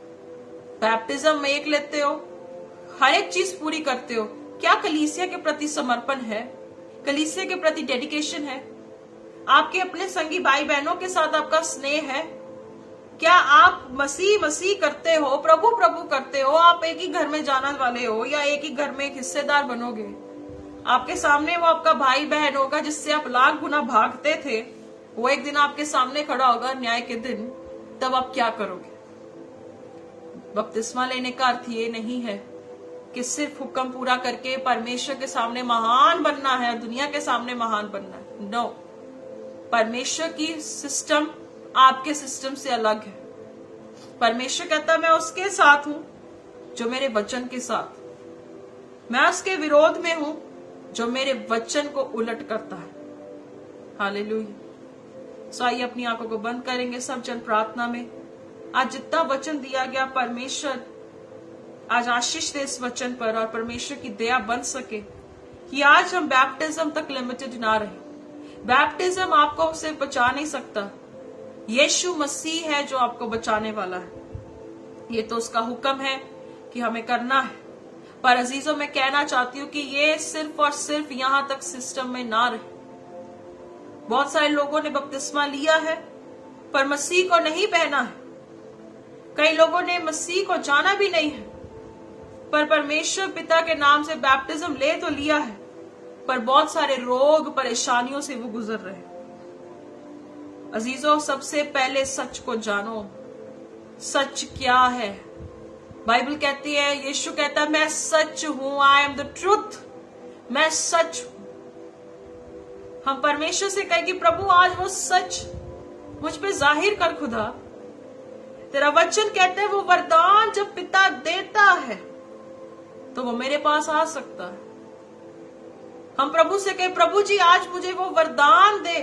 [SPEAKER 1] बैप्टिज्म में एक लेते हो, हर एक चीज पूरी करते हो, क्या कलीसिया के प्रति समर्पण है? कलीसिया के प्रति डेडिकेशन है? आपके अपने संगी भाई बहनों के साथ आपका स्नेह है? क्या आप मसीह मसीह करते हो, प्रभु प्रभु करते हो, आप एक ही घर में जाने वाले हो या एक ही घर में एक हिस्सेदार बनोगे? आपके सामने वो आपका भाई बहन होगा जिससे आप लाख गुना भागते थे, वो एक दिन आपके सामने खड़ा होगा न्याय के दिन, तब आप क्या करोगे? बपतिस्मा लेने का अर्थ ये नहीं है कि सिर्फ हुक्म पूरा करके परमेश्वर के सामने महान बनना है, दुनिया के सामने महान बनना है। नो, परमेश्वर की सिस्टम आपके सिस्टम से अलग है। परमेश्वर कहता है मैं उसके साथ हूं जो मेरे वचन के साथ, मैं उसके विरोध में हूं जो मेरे वचन को उलट करता है। हालेलुया। सो आइए अपनी आंखों को बंद करेंगे सब जन प्रार्थना में। आज जितना वचन दिया गया, परमेश्वर आज आशीष दे इस वचन पर और परमेश्वर की दया बन सके कि आज हम बैप्टिज्म तक लिमिटेड ना रहे। बैप्टिज्म आपको सिर्फ बचा नहीं सकता, यीशु मसीह है जो आपको बचाने वाला है। ये तो उसका हुक्म है कि हमें करना है। पर अजीजों, मैं कहना चाहती हूँ कि ये सिर्फ और सिर्फ यहां तक सिस्टम में ना रहे। बहुत सारे लोगों ने बपतिस्मा लिया है पर मसीह को नहीं पहना है। कई लोगों ने मसीह को जाना भी नहीं है पर परमेश्वर पिता के नाम से बैप्टिज्म ले तो लिया है, पर बहुत सारे रोग परेशानियों से वो गुजर रहे हैं। अजीजों, सबसे पहले सच को जानो। सच क्या है? बाइबल कहती है, यीशु कहता है मैं सच हूं, आई एम द ट्रूथ, मैं सच हूं। हम परमेश्वर से कहें कि प्रभु आज वो सच मुझ पे जाहिर कर खुदा। तेरा वचन कहते हैं वो वरदान जब पिता देता है तो वो मेरे पास आ सकता है। हम प्रभु से कहें प्रभु जी आज मुझे वो वरदान दे।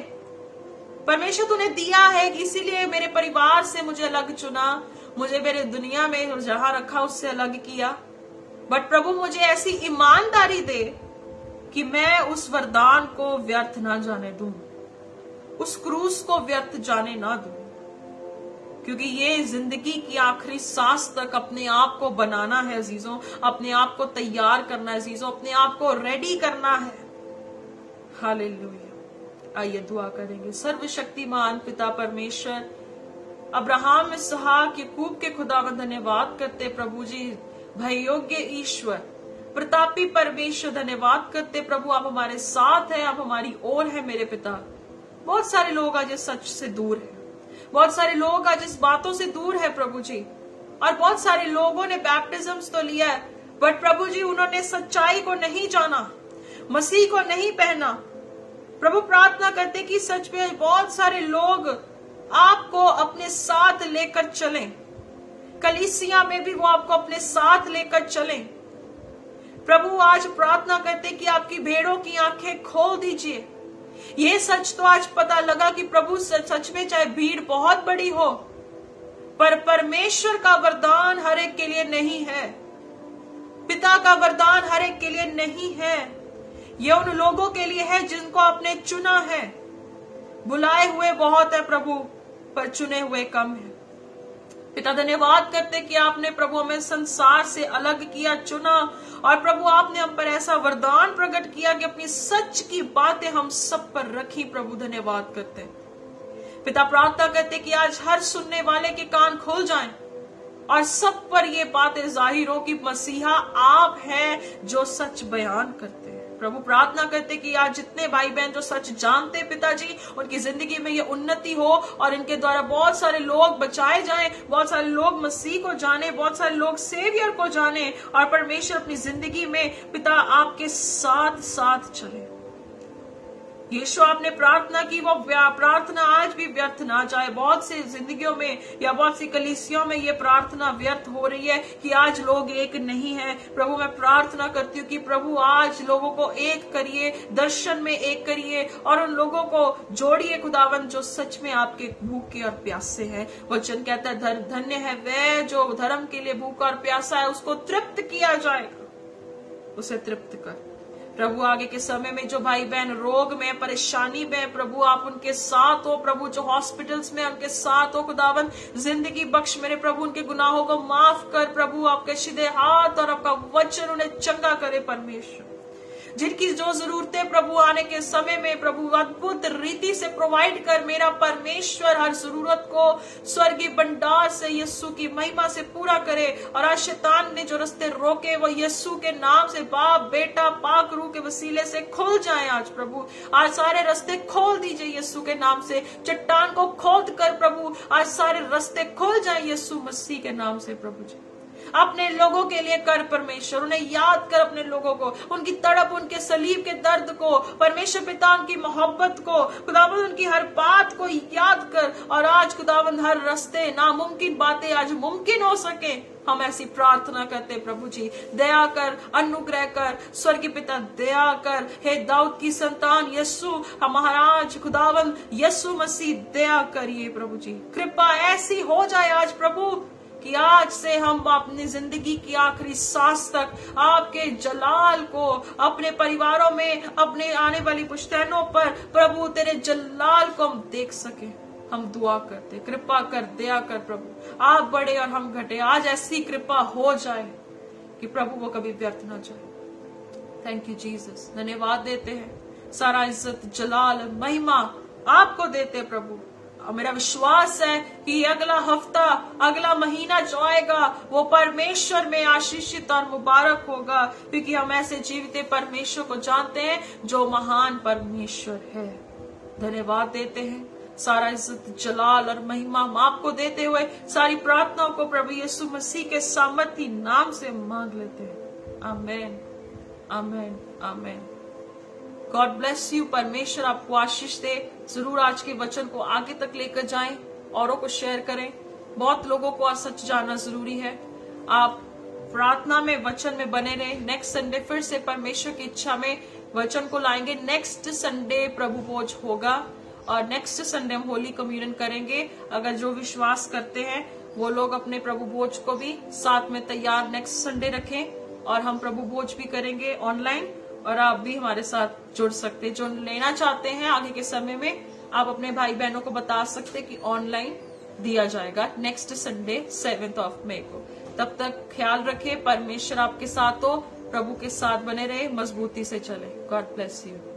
[SPEAKER 1] परमेश्वर तूने दिया है कि इसीलिए मेरे परिवार से मुझे अलग चुना, मुझे मेरे दुनिया में जहां रखा उससे अलग किया, बट प्रभु मुझे ऐसी ईमानदारी दे कि मैं उस वरदान को व्यर्थ ना जाने दूं, उस क्रूस को व्यर्थ जाने ना दूं, क्योंकि ये जिंदगी की आखिरी सांस तक अपने आप को बनाना है अजीजों, अपने आप को तैयार करना है अजीजों, अपने आप को रेडी करना है। हालेलुया। आइए दुआ करेंगे। सर्वशक्तिमान पिता परमेश्वर, अब्राहम, इसहाक, याकूब के खुदावंद धन्यवाद करते प्रभु जी। भय योग्य ईश्वर, प्रतापी परमेश्वर धन्यवाद करते प्रभु, आप हमारे साथ हैं, आप हमारी ओर है मेरे पिता। बहुत सारे लोग आज इस सच से दूर है, बहुत सारे लोग आज इस बातों से दूर है प्रभु जी, और बहुत सारे लोगों ने बैप्टिज्म तो लिया है बट प्रभु जी उन्होंने सच्चाई को नहीं जाना, मसीह को नहीं पहना। प्रभु प्रार्थना करते कि सच में बहुत सारे लोग आपको अपने साथ लेकर चलें, कलीसिया में भी वो आपको अपने साथ लेकर चलें। प्रभु आज प्रार्थना करते कि आपकी भेड़ों की आंखें खोल दीजिए। ये सच तो आज पता लगा कि प्रभु सच में चाहे भीड़ बहुत बड़ी हो पर परमेश्वर का वरदान हर एक के लिए नहीं है, पिता का वरदान हर एक के लिए नहीं है। ये उन लोगों के लिए है जिनको आपने चुना है। बुलाए हुए बहुत है प्रभु, पर चुने हुए कम है। पिता धन्यवाद करते कि आपने प्रभु हमें संसार से अलग किया, चुना, और प्रभु आपने हम पर ऐसा वरदान प्रकट किया कि अपनी सच की बातें हम सब पर रखी। प्रभु धन्यवाद करते पिता, प्रार्थना करते कि आज हर सुनने वाले के कान खुल जाएं और सब पर ये बातें जाहिर हो कि मसीहा आप हैं जो सच बयान करते हैं। प्रभु प्रार्थना करते कि आज जितने भाई बहन जो सच जानते पिताजी, उनकी जिंदगी में ये उन्नति हो और इनके द्वारा बहुत सारे लोग बचाए जाएं, बहुत सारे लोग मसीह को जाने, बहुत सारे लोग सेवियर को जाने, और परमेश्वर अपनी जिंदगी में पिता आपके साथ साथ चले। यीशु आपने प्रार्थना की, वो प्रार्थना आज भी व्यर्थ ना जाए। बहुत सी जिंदगियों में या बहुत सी कलीसियों में ये प्रार्थना व्यर्थ हो रही है कि आज लोग एक नहीं है। प्रभु मैं प्रार्थना करती हूँ कि प्रभु आज लोगों को एक करिए, दर्शन में एक करिए और उन लोगों को जोड़िए खुदावन जो सच में आपके भूखे और प्यासे हैं। वचन कहता है धन्य है वह जो धर्म के लिए भूखा और प्यासा है, उसको तृप्त किया जाएगा। उसे तृप्त कर प्रभु। आगे के समय में जो भाई बहन रोग में, परेशानी में, प्रभु आप उनके साथ हो। प्रभु जो हॉस्पिटल्स में उनके साथ हो खुदावन, जिंदगी बख्श मेरे प्रभु, उनके गुनाहों को माफ कर प्रभु, आपके सीधे हाथ और आपका वचन उन्हें चंगा करे परमेश्वर। जिनकी जो जरूरतें प्रभु आने के समय में प्रभु अद्भुत रीति से प्रोवाइड कर। मेरा परमेश्वर हर जरूरत को स्वर्गीय भंडार से यीशु की महिमा से पूरा करे। और आज शैतान ने जो रास्ते रोके वो यीशु के नाम से बाप बेटा पाक रूह के वसीले से खुल जाए। आज प्रभु आज सारे रास्ते खोल दीजिए यीशु के नाम से। चट्टान को खोद कर प्रभु आज सारे रास्ते खोल जाए यीशु मसीह के नाम से। प्रभु जी अपने लोगों के लिए कर परमेश्वर, उन्हें याद कर, अपने लोगों को, उनकी तड़प, उनके सलीब के दर्द को, परमेश्वर पिता उनकी मोहब्बत को, खुदावंद उनकी हर बात को याद कर। और आज खुदावंद हर रास्ते नामुमकिन बातें आज मुमकिन हो सके, हम ऐसी प्रार्थना करते प्रभु जी। दया कर, अनुग्रह कर स्वर्गीय पिता, दया कर। हे दाऊद की संतान यीशु महाराज खुदावंद यीशु मसीह दया करिए प्रभु जी। कृपा ऐसी हो जाए आज प्रभु कि आज से हम अपनी जिंदगी की आखिरी सांस तक आपके जलाल को अपने परिवारों में, अपने आने वाली पुश्तैनों पर प्रभु तेरे जलाल को हम देख सके। हम दुआ करते, कृपा कर, दया कर प्रभु। आप बड़े और हम घटे। आज ऐसी कृपा हो जाए कि प्रभु वो कभी व्यर्थ ना जाए। Thank you Jesus. धन्यवाद देते हैं, सारा इज्जत जलाल महिमा आपको देते प्रभु। और मेरा विश्वास है कि अगला हफ्ता, अगला महीना जो आएगा वो परमेश्वर में आशीषित और मुबारक होगा, क्योंकि हम ऐसे जीवित परमेश्वर को जानते हैं जो महान परमेश्वर है। धन्यवाद देते हैं, सारा इज्जत जलाल और महिमा हम आपको देते हुए सारी प्रार्थनाओं को प्रभु यीशु मसीह के सामर्थी नाम से मांग लेते हैं। Amen, amen, amen. God bless you. परमेश्वर आपको आशीष दे। जरूर आज के वचन को आगे तक लेकर जाएं, औरों को शेयर करें। बहुत लोगों को आज सच जानना जरूरी है। आप प्रार्थना में, वचन में बने रहे। नेक्स्ट संडे फिर से परमेश्वर की इच्छा में वचन को लाएंगे। नेक्स्ट संडे प्रभु भोज होगा और नेक्स्ट संडे हम होली कम्युनियन करेंगे। अगर जो विश्वास करते हैं वो लोग अपने प्रभु भोज को भी साथ में तैयार नेक्स्ट संडे रखें। और हम प्रभु भोज भी करेंगे ऑनलाइन, और आप भी हमारे साथ जुड़ सकते हैं। जो लेना चाहते हैं आगे के समय में, आप अपने भाई बहनों को बता सकते हैं कि ऑनलाइन दिया जाएगा नेक्स्ट संडे 7 मई को। तब तक ख्याल रखें, परमेश्वर आपके साथ हो, प्रभु के साथ बने रहे, मजबूती से चले। God bless you.